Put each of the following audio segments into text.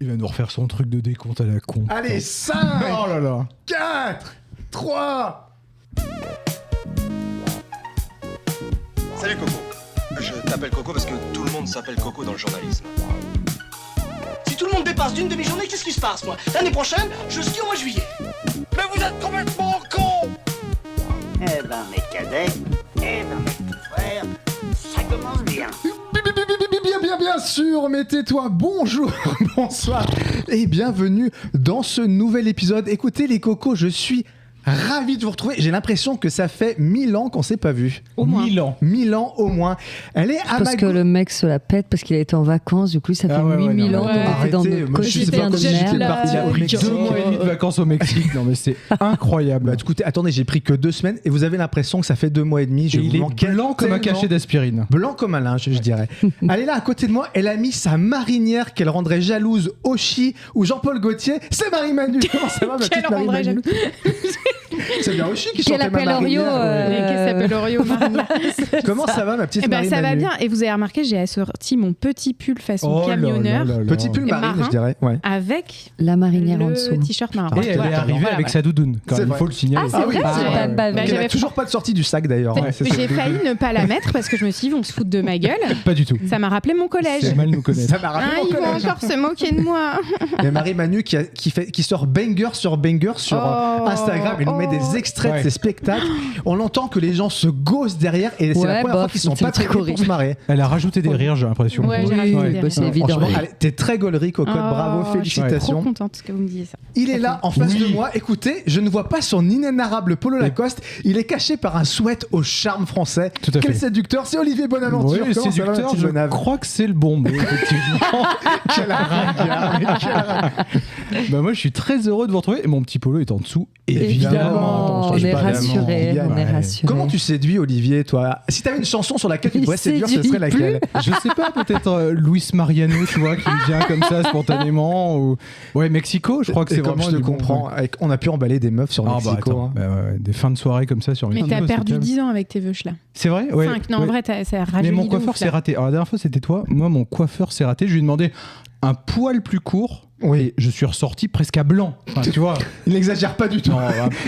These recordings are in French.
Il va nous refaire son truc de décompte à la con. Allez, 5, Oh là là. 4, 3. Salut Coco. Je t'appelle Coco parce que tout le monde s'appelle Coco dans le journalisme. Si tout le monde dépasse d'une demi-journée, qu'est-ce qui se passe, moi? L'année prochaine, je skie au mois de juillet. Mais vous êtes complètement con. Eh ben, mes cadets, eh ben, mes petits frères, ça commence bien. Bien sûr, mais tais-toi, bonjour, bonsoir et bienvenue dans ce nouvel épisode. Écoutez les cocos, je suis ravi de vous retrouver. J'ai l'impression que ça fait 1000 ans qu'on s'est pas vu. Au moins. 1000 ans. 1000 ans au moins. Elle est à Parce que le mec se la pète parce qu'il a été en vacances, du coup ça fait 8000 ans qu'on était dans Arrêtez, notre moi, je suis quotidien de j'étais merde. parti au Mexique. 2 mois et demi de vacances au Mexique. Non mais c'est incroyable. Bah, écoutez, attendez, j'ai pris que 2 semaines et vous avez l'impression que ça fait 2 mois et demi. Et il est blanc comme un cachet d'aspirine. Blanc comme un linge, je dirais. Elle est là à côté de moi, elle a mis sa marinière qu'elle rendrait jalouse Oshi ou Jean-Paul Gaultier. C'est Marie Manu. Comment ça va, ma petite Marie Manu? C'est bien Oshi qui chantait ma marinière. Qui s'appelle Orio Marinière. Comment ça va, ma petite Marie Manu? Ça va bien. Et vous avez remarqué, j'ai assorti mon petit pull façon camionneur. Petit pull marine, je dirais. Ouais. Avec la marinière en dessous. Le t-shirt marin. Et elle est arrivée avec sa doudoune. Il faut le signaler. Ah, c'est vrai, elle n'avait toujours pas de sortie du sac d'ailleurs. J'ai failli ne pas la mettre parce que je me suis dit, vont se foutre de ma gueule. Pas du tout. Ça m'a rappelé mon collège. C'est mal nous connaître. Ça m'a rappelé mon Ils vont collège. encore se moquer de moi. Il y a Marie Manu qui sort banger sur banger sur Instagram. Elle nous met des extraits de ses spectacles. On entend que les gens se gossent derrière et c'est la première fois qu'ils sont pas très pour se marrer. Elle a rajouté des rires, j'ai l'impression. Ouais, j'ai rajouté des rires. C'est évident. T'es très gaulerie, Cocotte. Bravo, Je suis félicitations. trop contente que vous me disiez ça. Il est là en face de moi. Écoutez, je ne vois pas son inénarrable polo Lacoste. Il est caché par un sweat au charme français. Tout à Quel fait. séducteur, c'est Olivier Bonaventure. Oui, Comment ça va, ma séducteur, petite je Bonave? crois que c'est le bon mot, effectivement. Quel ringard. Bah moi, je suis très heureux de vous retrouver. Et mon petit polo est en dessous, Évidemment, on est rassurés. Comment tu séduis Olivier, toi? Si t'avais une chanson sur laquelle tu pourrais séduire, ce serait laquelle? Je sais pas, peut-être Luis Mariano, tu vois, qui me vient comme ça spontanément. Ou... Ouais, Mexico, je crois que c'est comme vraiment. je te comprends. On a pu emballer des meufs sur Mexico. Des fins de soirée comme ça sur Mais Mexico. t'as perdu 10 ans avec tes veuches là. C'est vrai? Ouais. 5. Non, en vrai, ça rajeunit. Mais mon de coiffeur ouf, s'est là. raté. Alors la dernière fois, c'était toi. Moi, mon coiffeur s'est raté. Je lui ai demandé un poil plus court. Oui, je suis ressorti presque à blanc. Enfin, tu vois. Il n'exagère pas du tout.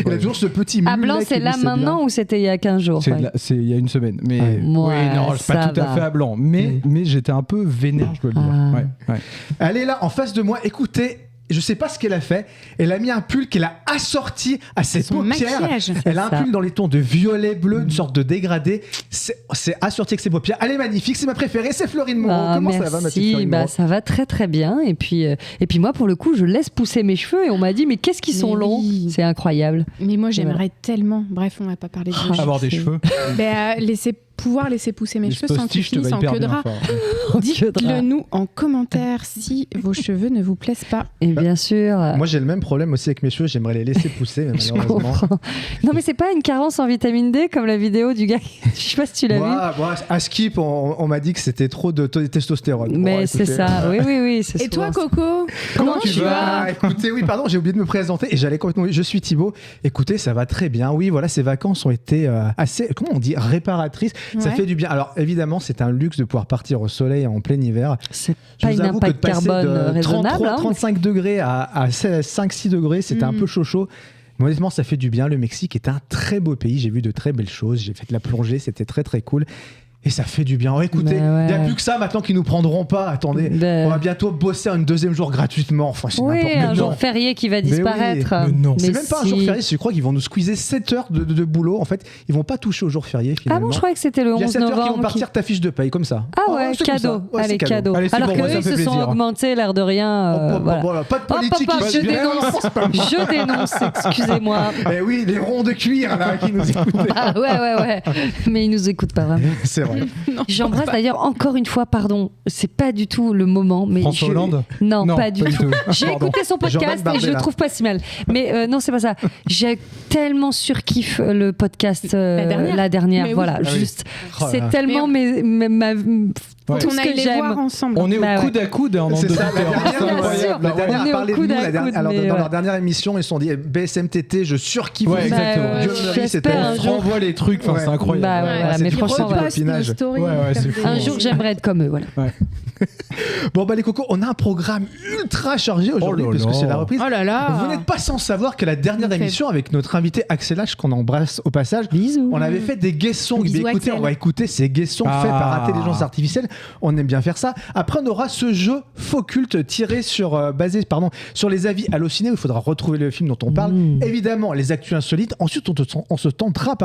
Il a toujours ce petit mulet. À blanc, c'est là maintenant ou c'était il y a 15 jours? C'est il y a une semaine. Mais Ouais. oui, non, c'est pas tout à fait à blanc. Mais j'étais un peu vénère, je dois le dire. Ouais. Elle est là en face de moi. Écoutez, je sais pas ce qu'elle a fait. Elle a mis un pull qu'elle a assorti à ses Son paupières. maquillage. Elle a un pull dans les tons de violet bleu, une sorte de dégradé. C'est assorti avec ses paupières. Elle est magnifique, c'est ma préférée, c'est Florine Moreau. Comment ça va, ma petite Florine Moreau? Ça va très très bien. Et puis moi, pour le coup, je laisse pousser mes cheveux et on m'a dit, mais qu'est-ce qu'ils sont longs? C'est incroyable. Mais moi, j'aimerais tellement. Bref, on va pas parler de veuches. Avoir des cheveux. Pouvoir laisser pousser mes cheveux sans qu'ils postiches te finissent va en hyper queue de bien rat. fort. Dites-le nous en commentaire si vos cheveux ne vous plaisent pas. Et bien sûr. Moi, j'ai le même problème aussi avec mes cheveux. J'aimerais les laisser pousser, mais Je malheureusement. comprends. Non, mais c'est pas une carence en vitamine D comme la vidéo du gars. Je sais pas si tu l'as vu. À Skip, on m'a dit que c'était trop de testostérone. Mais Bon, c'est écoutez, ça. Oui. Et toi, Coco? Comment tu vas? Écoutez, oui, pardon, j'ai oublié de me présenter et j'allais complètement. Je suis Thibaut. Écoutez, ça va très bien. Oui, voilà, ces vacances ont été assez, comment on dit, réparatrices. Ça fait du bien. Alors, évidemment, c'est un luxe de pouvoir partir au soleil en plein hiver. C'est Je pas vous une avoue que de impact passer carbone de raisonnable. 35 degrés à 5-6 degrés, c'était un peu chaud. Mais honnêtement, ça fait du bien. Le Mexique est un très beau pays. J'ai vu de très belles choses. J'ai fait de la plongée. C'était très, très cool. Et ça fait du bien. Écoutez, il n'y a plus que ça maintenant qu'ils nous prendront pas. Attendez, on va bientôt bosser un deuxième jour gratuitement. Enfin, c'est Oui, n'importe un jour férié qui va disparaître. Mais non. C'est Mais même pas un jour férié. Je crois qu'ils vont nous squeezer 7 heures de boulot. En fait, ils vont pas toucher au jour férié finalement. Ah bon, je croyais que c'était le 11 novembre. Il y a 7 heures qui vont partir ta fiche de paye comme ça. Ah ouais, c'est cadeau. comme ça. Ouais, Allez, c'est cadeau. Allez, c'est Alors bon, moi, ça qu'eux, me ils fait se sont plaisir. augmentés, l'air de rien. Voilà, pas de politique. Je dénonce. Je dénonce, excusez-moi. Eh oui, les ronds de cuir là qui nous écoutaient. Ah ouais. Mais ils nous écoutent pas vraiment. C'est vrai. J'embrasse d'ailleurs encore une fois, pardon, c'est pas du tout le moment. Mais François Hollande? Non, pas du tout. J'ai Pardon. écouté son podcast Jean-Marc et je Bardella. le trouve pas si mal. Mais non, c'est pas ça. J'ai tellement surkiffe le podcast la dernière. Mais Voilà, oui. juste. Oh là C'est là. tellement Ouais. tout On ce aille que les voir j'aime. ensemble. On est Bah au coude à coude en C'est ça, la auditeurs. C'est dernière, incroyable. la dernière On est a au parlé de coude nous. à coude, Alors, mais dans ouais. leur dernière émission, ils se sont dit BSMTT, je surkiffe. Ouais, exactement. Dieu me rit, c'était j'espère un On se jour. renvoie les trucs, enfin, Ouais. c'est incroyable. Bah ouais, voilà, c'est mais du franchement, repost. voilà. Poste nos stories. Ouais, c'est fou. Un jour, j'aimerais être comme eux. Voilà. Bon, les cocos, on a un programme ultra chargé aujourd'hui, parce que c'est la reprise. Oh là là. Vous n'êtes pas sans savoir que la dernière émission, avec notre invité Axel H, qu'on embrasse au passage, Bisous. on avait fait des guest songs. Bisous, Écoutez, Axel. on va écouter ces guest songs faits par intelligence artificielle. On aime bien faire ça. Après, on aura ce jeu faux culte basé sur les avis Allociné, où il faudra retrouver le film dont on parle. Évidemment, les actus insolites. Ensuite, on se tentera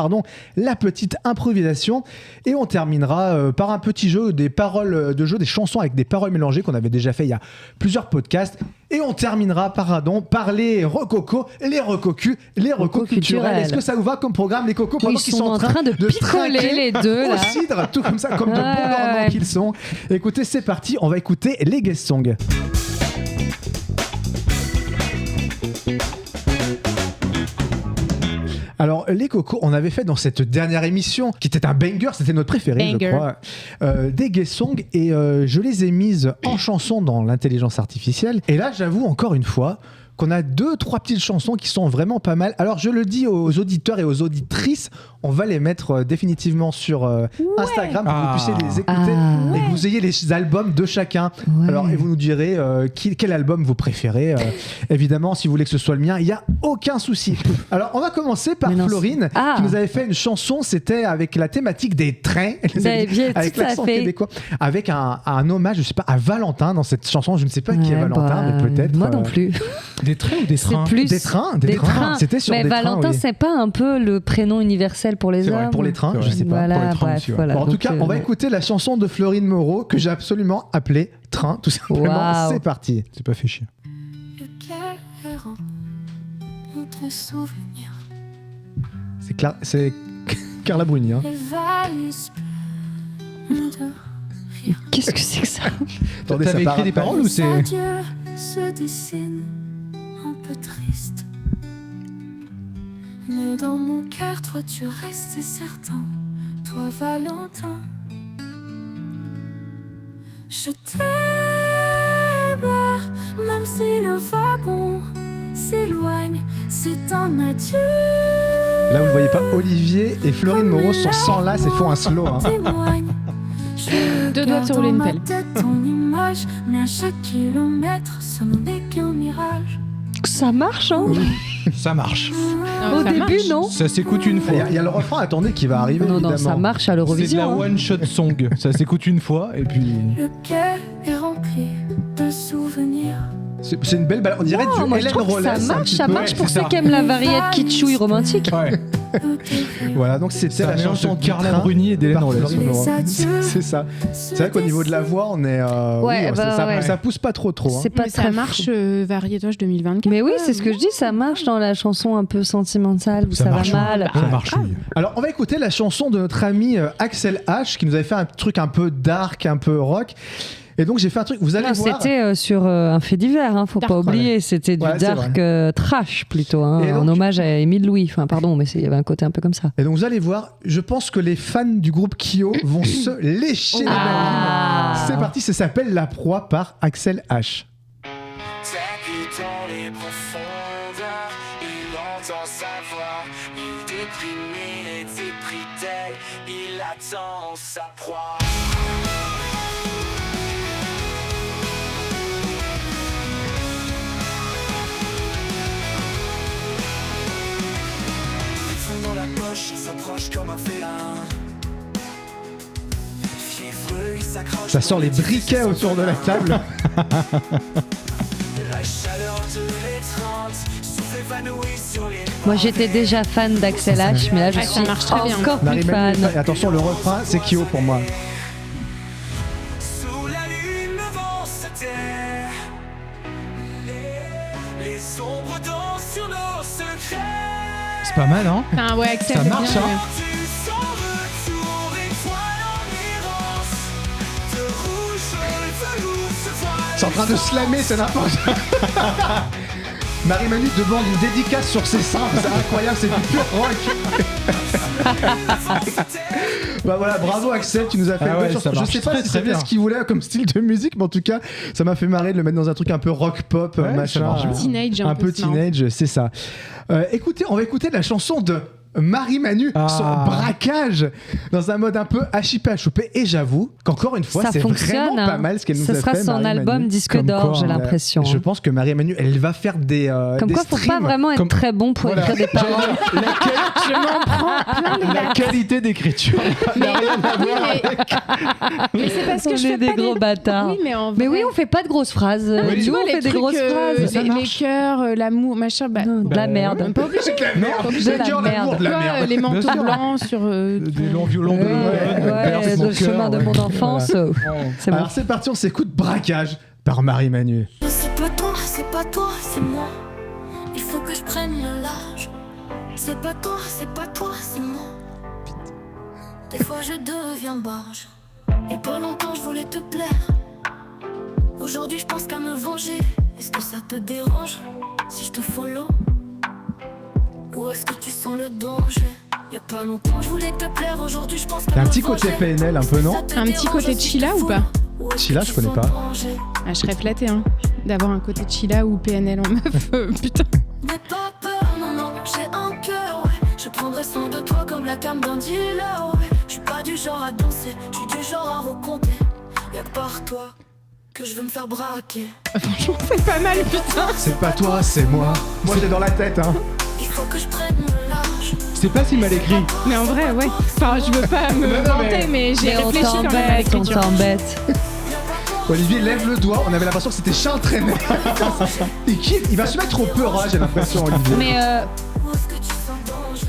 la petite improvisation. Et on terminera par un petit jeu, des chansons avec des paroles mélangées qu'on avait déjà fait il y a plusieurs podcasts. Et on terminera par les recocos, les recocus, les recos culturels. Est-ce que ça vous va comme programme, les cocos, pendant qu'ils sont en train de picoler trinquer les deux au là. cidre, tout comme ça, comme de bons Normands qu'ils sont. Écoutez, c'est parti, on va écouter les guest songs. Alors, les cocos, on avait fait dans cette dernière émission, qui était un banger, c'était notre préféré, je crois, des guest songs, et je les ai mises en chanson dans l'intelligence artificielle. Et là, j'avoue, encore une fois, qu'on a 2-3 petites chansons qui sont vraiment pas mal. Alors, je le dis aux auditeurs et aux auditrices, on va les mettre définitivement sur Instagram pour que vous puissiez les écouter et que vous ayez les albums de chacun. Ouais. Alors, et vous nous direz quel album vous préférez. Évidemment, si vous voulez que ce soit le mien, il n'y a aucun souci. Alors, on va commencer par Florine, qui nous avait fait une chanson, c'était avec la thématique des trains, avec l'accent québécois, avec un hommage, je sais pas, à Valentin dans cette chanson. Je ne sais pas qui est Valentin, mais peut-être. Moi non plus. Des trains ou des trains? Des trains. C'était sur mais des Valentin, trains. Oui. c'est pas un peu le prénom universel pour les C'est hommes? vrai, pour les trains, je sais pas. Voilà, pour les trains bref, aussi, ouais. voilà. Bon, en tout cas, on va écouter la chanson de Florine Moreau que j'ai absolument appelée Train, tout simplement. Wow. C'est parti. C'est pas fait chier. C'est Carla Bruni. Hein. Qu'est-ce que c'est que ça? Attendez, T'avais ça écrit des paroles ou c'est... se dessine un peu triste. Mais dans mon cœur, toi tu restes, c'est certain. Toi Valentin, je t'aime, même si le wagon s'éloigne, c'est un adieu. Là, vous ne voyez pas, Olivier et Florine Moreau sont sans là, c'est font un slow. Hein. Deux doigts sur rouler une pelle. Ton image, mais à chaque kilomètre, ce n'est qu'un mirage. Ça marche, hein? Ça marche. Au début, non? Ça s'écoute une fois. Il y a le refrain, attendez, qui va arriver. Non, évidemment. ça marche à C'est de l'Eurovision. la one-shot song. Ça s'écoute une fois et puis... Le cœur est rempli de souvenirs. C'est une belle balade. On dirait Non, du moi je Hélène trouve que Rollès. ça marche pour ceux qui aiment la variette kitschouille romantique. Ouais. Voilà, donc c'était C'est la un mélange chanson de Carla Train Bruni et d'Hélène par Rollès. Florine Moreau. C'est ça. C'est vrai qu'au niveau de la voix, on est. Ouais, ça pousse pas trop. Hein. C'est pas Mais ça très marche variétoche 2024. Mais oui, c'est ce que je dis, ça marche dans la chanson un peu sentimentale où ça va marche. mal. Ça marche, oui. Alors, on va écouter la chanson de notre ami Axel H, qui nous avait fait un truc un peu dark, un peu rock. Et donc, j'ai fait un truc, vous allez Non, voir. c'était sur un fait divers, hein, faut Dark, pas oublier. C'était du Ouais, c'est dark trash plutôt, hein, Et donc, en hommage à Émile Louis. Enfin, pardon, mais il y avait un côté un peu comme ça. Et donc, vous allez voir, je pense que les fans du groupe Kyo vont se lécher les narines. C'est parti, ça s'appelle La Proie par Axel H. Dans les profondeurs, il entend sa voix. Il déprime, il est épris d'elle. Il attend sa proie. Dans la poche, il s'approche comme un félin. Fiévreux, il s'accroche. Ça sort les briquets autour de la table. La chaleur de l'étreinte, souffle évanoui sur les. Moi, j'étais déjà fan d'Axel H, mais là, je Ouais, ça suis marche très bien. encore plus fan. Et attention, le refrain, c'est Kyo pour moi. Sous la lune, le vent se tait. Les ombres dansent sur nos secrets. C'est pas mal, hein? Enfin, ouais, Axel, Ça c'est marche, bien, hein. ouais. Tu s'en retour, étoile en errance. De rouge, velours se voile. C'est en train de slammer, c'est n'importe quoi. Marie-Manu demande une dédicace sur ses seins, c'est incroyable, c'est du pur rock. Bah voilà, bravo Axel, tu nous as fait Ah une ouais, bonne chanson. ça Je marche sais pas très, si très c'était bien. ce qu'il voulait comme style de musique, mais en tout cas, ça m'a fait marrer de le mettre dans un truc un peu rock pop, Ouais, ça machin. marche bien. Teenage, Un peu c'est marrant. teenage, c'est ça. Écoutez, on va écouter la chanson de Marie-Manu, son braquage dans un mode un peu HIP. Et j'avoue qu'encore une fois, ça c'est fonctionne, vraiment pas mal ce qu'elle nous a fait. Ce sera son Marie-Manu. album disque d'or, j'ai l'impression. Je pense que Marie-Manu, elle va faire des Comme des quoi, faut streams. pas vraiment être très bon pour écrire des paroles. Je m'en prends plein les La qualité d'écriture n'a rien à voir avec... Mais c'est parce que On je est fais des pas gros bâtards. Oui, mais en Mais vrai- oui, on fait pas de grosses phrases. Tu Nous, vois, on les fait des trucs, grosses phrases. les cœurs, l'amour, machin. Bah, De la merde. pas obligé. De la merde. de la Tu vois, merde. les manteaux Bien sûr. blancs sur. Des longs violons de Ouais, mon le chemin de cœur, mon enfance. C'est bon. Alors c'est parti, on s'écoute Braquage par Marie-Manu. C'est pas toi, c'est moi. Il faut que je prenne le large. C'est pas toi, c'est moi. Des fois je deviens barge. Et pas longtemps je voulais te plaire. Aujourd'hui je pense qu'à me venger. Est-ce que ça te dérange si je te follow? Ou est-ce que tu sens le danger? Y'a pas longtemps je voulais te plaire. Aujourd'hui je pense qu'à T'as un me petit côté venger. PNL un peu, non? Un petit côté chilla ou pas? Chilla, je connais pas. Ah, je serais flattée d'avoir un côté chilla ou PNL en meuf. Putain. N'aie pas peur, non, non, j'ai un cœur, ouais. Je prendrai soin de toi comme la cam d'un dealer, ouais. Je suis pas du genre à danser, je suis du genre à recompter. Y'a que par toi que je veux me faire braquer. Franchement, c'est pas mal, putain. C'est pas toi, c'est moi. Moi j'ai dans la tête, hein. Il faut que je prenne le large. C'est pas si mal écrit. Mais en vrai, ouais. Enfin, je veux pas me vanter, mais j'ai Mais on réfléchi quand même à t'embête, on l'écriture. t'embête. Olivier lève le doigt, on avait l'impression que c'était Charles Trenet. Il va se mettre au peur, j'ai l'impression, Olivier. Mais Où est-ce que tu sens danger?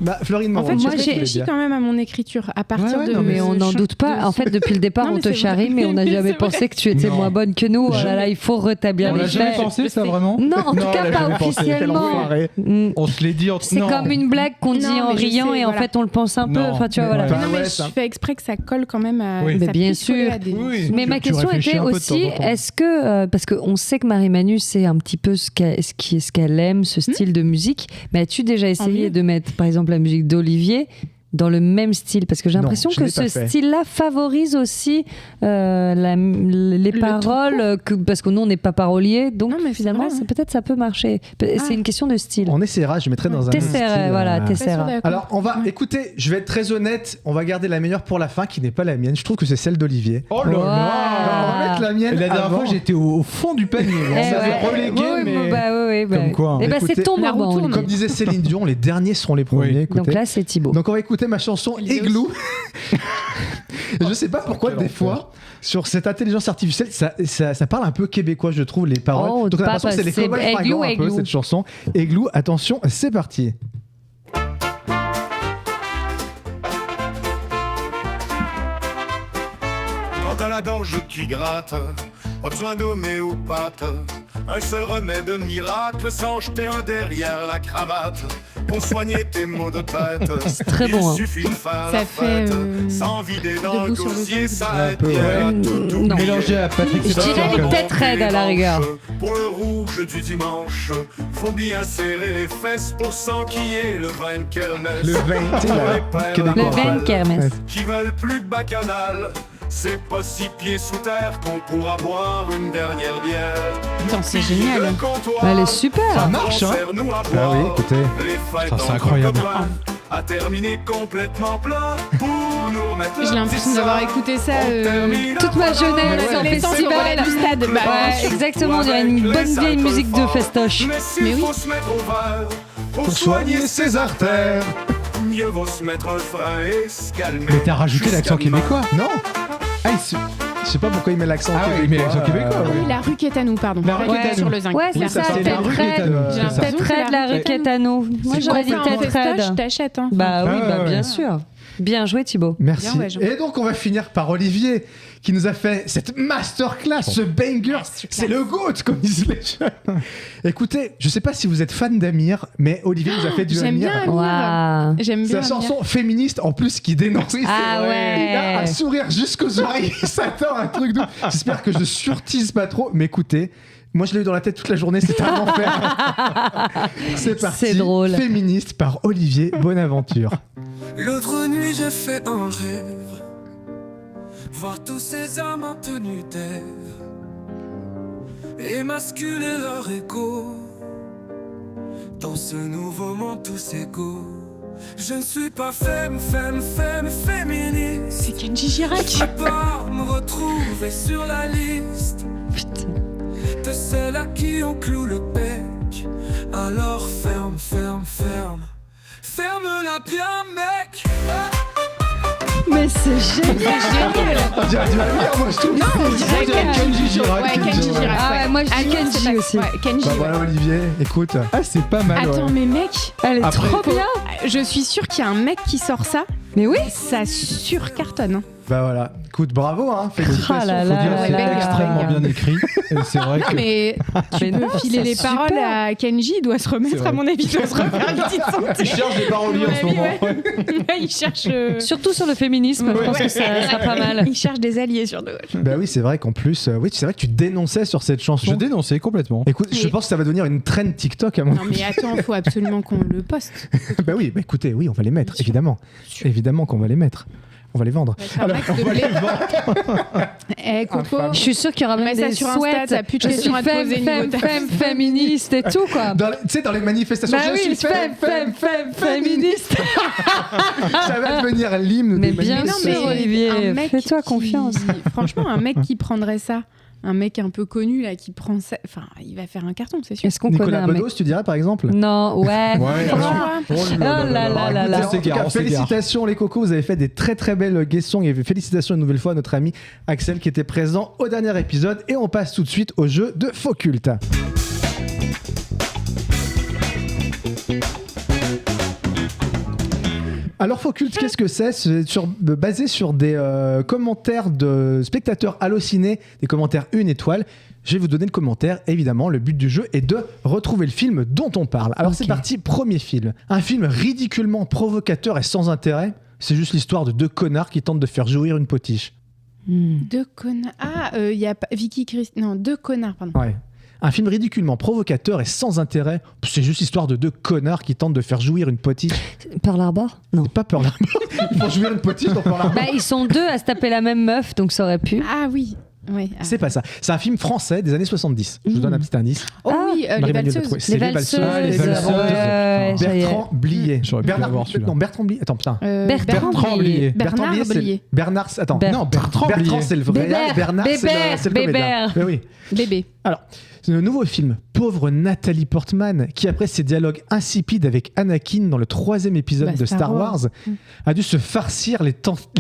Bah, Florine En Moreau, fait, je sais j'ai pas ce que tu voulais réfléchi dire. quand même à mon écriture à partir Ouais, de. non, mais on n'en doute pas. En fait, depuis le départ, Non, on mais te c'est charrie, vrai. mais on n'a Mais jamais c'est pensé vrai. que tu étais Non. moins bonne que nous. Oh là là, il faut rétablir On les l'a jamais faits. pensé, ça, vraiment? Non, en tout Non, cas, on l'a pas jamais pensé, quel officiellement. enfoiré. Mm. On se l'est dit entre... C'est Non. comme une blague qu'on dit Non, en mais je riant sais, et en voilà. fait on le pense un peu. Non. Enfin, tu vois, voilà. Ouais. Non, mais ouais, je ça. fais exprès que ça colle quand même à. Oui. ça Mais bien puisse coller sûr. à des- Oui. Mais ma Tu question réfléchis était un peu de aussi, temps en temps. est-ce que, parce qu'on sait que Marie-Manu, c'est un petit peu ce qu'elle aime, ce style de musique, mais as-tu déjà essayé mieux. de mettre, par exemple, la musique d'Olivier dans le même style? Parce que j'ai Non, l'impression je que l'ai pas ce fait. style-là favorise aussi les paroles, parce que nous, on n'est pas paroliers, donc Non, mais c'est finalement, vrai, ouais. peut-être ça peut marcher. C'est une question de style. On essaiera, je mettrai dans un autre style, T'essaieras, voilà, Pas sûre t'essaieras. d'accord. Alors, on va écouter, je vais être très honnête, on va garder la meilleure pour la fin, qui n'est pas la mienne. Je trouve que c'est celle d'Olivier. Oh là Wow. là. Alors, on va mettre la mienne. Et la dernière avant. fois, j'étais au fond du panier. On Eh s'avait ouais. relégué, Oui, mais... bah, oui, bah, Comme quoi, hein. Eh ben, c'est Écoutez, ton la roue moment. tourne. Olivier. Comme disait Céline Dion, les derniers seront les premiers. Oui. Écoutez. Donc là, c'est Thibaut. Donc on va écouter ma chanson Olivier Igloo. Je sais pas pourquoi Quel des fois sur cette intelligence artificielle ça parle un peu québécois, je trouve, les paroles. Oh, Donc on a pas l'impression que c'est les possible. cowboys Igloo, fringants un peu Igloo. cette chanson. Igloo, attention, c'est parti. Quand t'as la gorge qui gratte, pas besoin d'hommer ou pâte. Un seul remède miracle sans jeter un derrière la cravate. Pour soigner tes maux de tête, C'est très bon, hein. il suffit de faire Ça la fait, fête. Sans vider dans le Debout sur le dossier, dos. ça Un aide peu, bien ouais. à tout oublier. Non. Mélangé à Patrick Je dirais Sébastien. les têtes raides à la rigueur. Pour le rouge du dimanche, faut bien serrer les fesses pour s'enquiller le vin de kermesse. Le vin, tu sais, Pour là, les pères québécois. Le vin de kermesse. qui veulent plus de bacchanal. C'est pas 6 pieds sous terre qu'on pourra boire une dernière bière. Putain, c'est génial. Le comptoir, Elle est super. Ça marche, hein. sert-nous à Ah oui, boire. écoutez. Les fêtes Ça, c'est entre incroyable. copains, à terminer complètement plein pour nous remettre J'ai l'impression d'avoir écouté ça Toute ma jeunesse sur en les centres festival. relais du stade. Bah, Ouais, exactement, on dirait une bonne vieille musique de festoche. Mais s'il Mais oui. faut se mettre au vert pour soigner ses artères, mieux vaut se mettre un frein et se calmer. Mais t'as rajouté l'accent jusqu'à demain. québécois. Non. Je sais pas pourquoi il met l'accent Ah oui, québécois. il met l'accent québécois, Ah oui. oui, la rue Quétanou, pardon. La rue Pas Quétanou. sur le zinc. Ouais, c'est Oui, ça, ça, c'est tête la rue raide. Quétanou, J'ai c'est ça. l'impression Tête raide, la rue Quétanou. Moi, C'est j'aurais dit un tête festoche, raide. t'achètes. Hein. Bah oui, Ah, bah ouais. bien sûr. Bien joué, Thibaut. Merci. Bien, ouais, Jean. Et donc on va finir par Olivier qui nous a fait cette masterclass, ce banger. C'est le GOAT comme disent les jeunes. Écoutez, je sais pas si vous êtes fan d'Amir, mais Olivier nous a fait du J'aime Amir. bien Amir. Waouh. J'aime bien. Sa chanson féministe en plus qui dénonce. Oui, c'est Ah vrai. ouais. Il a un sourire jusqu'aux oreilles. Il s'attend à un truc de. J'espère que je surtise pas trop, mais écoutez. Moi, je l'ai eu dans la tête toute la journée, c'était un enfer. C'est parti. C'est drôle. Féministe par Olivier Bonaventure. L'autre nuit j'ai fait un rêve, voir tous ces hommes en tenue d'Ève, émasculer leur égo, dans ce nouveau monde tous égaux. Je ne suis pas féministe. C'est Kenji Girac. Je peux pas me retrouver sur la liste de celles à qui on cloue le bec. Alors ferme. Ferme-la bien, mec. Mais c'est génial. On dirait du Amir, moi je trouve. Non, on dirait Kenji Girac. Ouais, Kenji Girac. Ah ouais, moi je dis Kenji Kenji aussi. Ouais, Kenji. Bah voilà Olivier, écoute. Ah, c'est pas mal. Attends, ouais. mais mec, Elle est Après, trop bien. je suis sûre qu'il y a un mec qui sort ça. Mais oui. Ça surcartonne. Hein. Bah voilà, écoute, bravo, hein, félicitations. Ah là Faut là dire là que c'est là. extrêmement bien écrit. Et c'est vrai Non, que. mais tu Mais peux non, filer c'est les super. paroles à Kenji, il doit se C'est remettre, vrai. à mon avis, il doit se refaire une petite santé. Il cherche des paroliers en ce moment. Ouais, il cherche. Surtout sur le féminisme, je pense que ça sera pas mal. Il cherche des alliés sur deux. Bah oui, c'est vrai qu'en plus, oui, c'est vrai que tu dénonçais sur cette chanson. Je dénonçais complètement. Écoute, je Mais- pense que ça va devenir une trend TikTok à mon Non, mais attends, faut absolument qu'on le poste. Bah oui, bah écoutez, oui, on va les mettre, Bien sûr. évidemment. Évidemment qu'on va les mettre. On va les vendre. On va faire un max de blé. Eh, Coco, Je suis sûre qu'il y aura on même met ça des sur Insta, sweats. t'as plus de Je questions suis à te poser niveau ta- féministe et tout quoi. Tu sais, dans les manifestations, Bah je oui, suis féministe. Ça va devenir l'hymne Mais des bien manifestations. sûr, Olivier, un mec fais-toi qui- confiance. Franchement, un mec qui prendrait ça, un mec un peu connu là, qui prend ça, enfin, il va faire un carton, c'est sûr. Est-ce qu'on connaît Nicolas un mec Bedos, tu dirais par exemple. Non, ouais. Ouais, Ah, Oh là là là là. En tout cas, félicitations les cocos, vous avez fait des très très belles questions et félicitations une nouvelle fois à notre ami Axel qui était présent au dernier épisode et on passe tout de suite au jeu de Faux Culte. Alors Faux Culte, qu'est-ce que c'est ? C'est basé sur des commentaires de spectateurs hallucinés, des commentaires 1 étoile. Je vais vous donner le commentaire, évidemment. Le but du jeu est de retrouver le film dont on parle. Alors c'est parti, premier film. Un film ridiculement provocateur et sans intérêt. C'est juste l'histoire de deux connards qui tentent de faire jouir une potiche. Deux connards. Ah, il y a pas Vicky Christ. Non, deux connards, pardon. Ouais. Un film ridiculement provocateur et sans intérêt. C'est juste l'histoire de deux connards qui tentent de faire jouir une potiche. Pearl Harbor ? Non. C'est pas Pearl Harbor. Ils font jouir une potiche dans Pearl Harbor. Bah, ils sont deux à se taper la même meuf, donc ça aurait pu. Ah oui. Ouais. Ah. C'est pas ça. C'est un film français des années 70. Je vous donne un petit indice. Oh oui, les Marie-Manuelle valseuses. Dutrouet. C'est Les les valseuses. valseuses. Les valseuses. Ouais, ça y est. Bertrand Blier. J'aurais pu l'avoir, celui-là. Non, Bertrand Blier. Attends, putain. Bertrand Blier. Bernard Blier, c'est- Blier. Bernard. Attends. Bertrand. Non, Bertrand Blier. c'est le vrai. Bébert. Bernard, c'est le comédien. Bébert. Mais oui. Bébé. Alors, c'est le nouveau film Pauvre Nathalie Portman, qui après ses dialogues insipides avec Anakin dans le 3e épisode Bah, de Star Wars, a dû se farcir les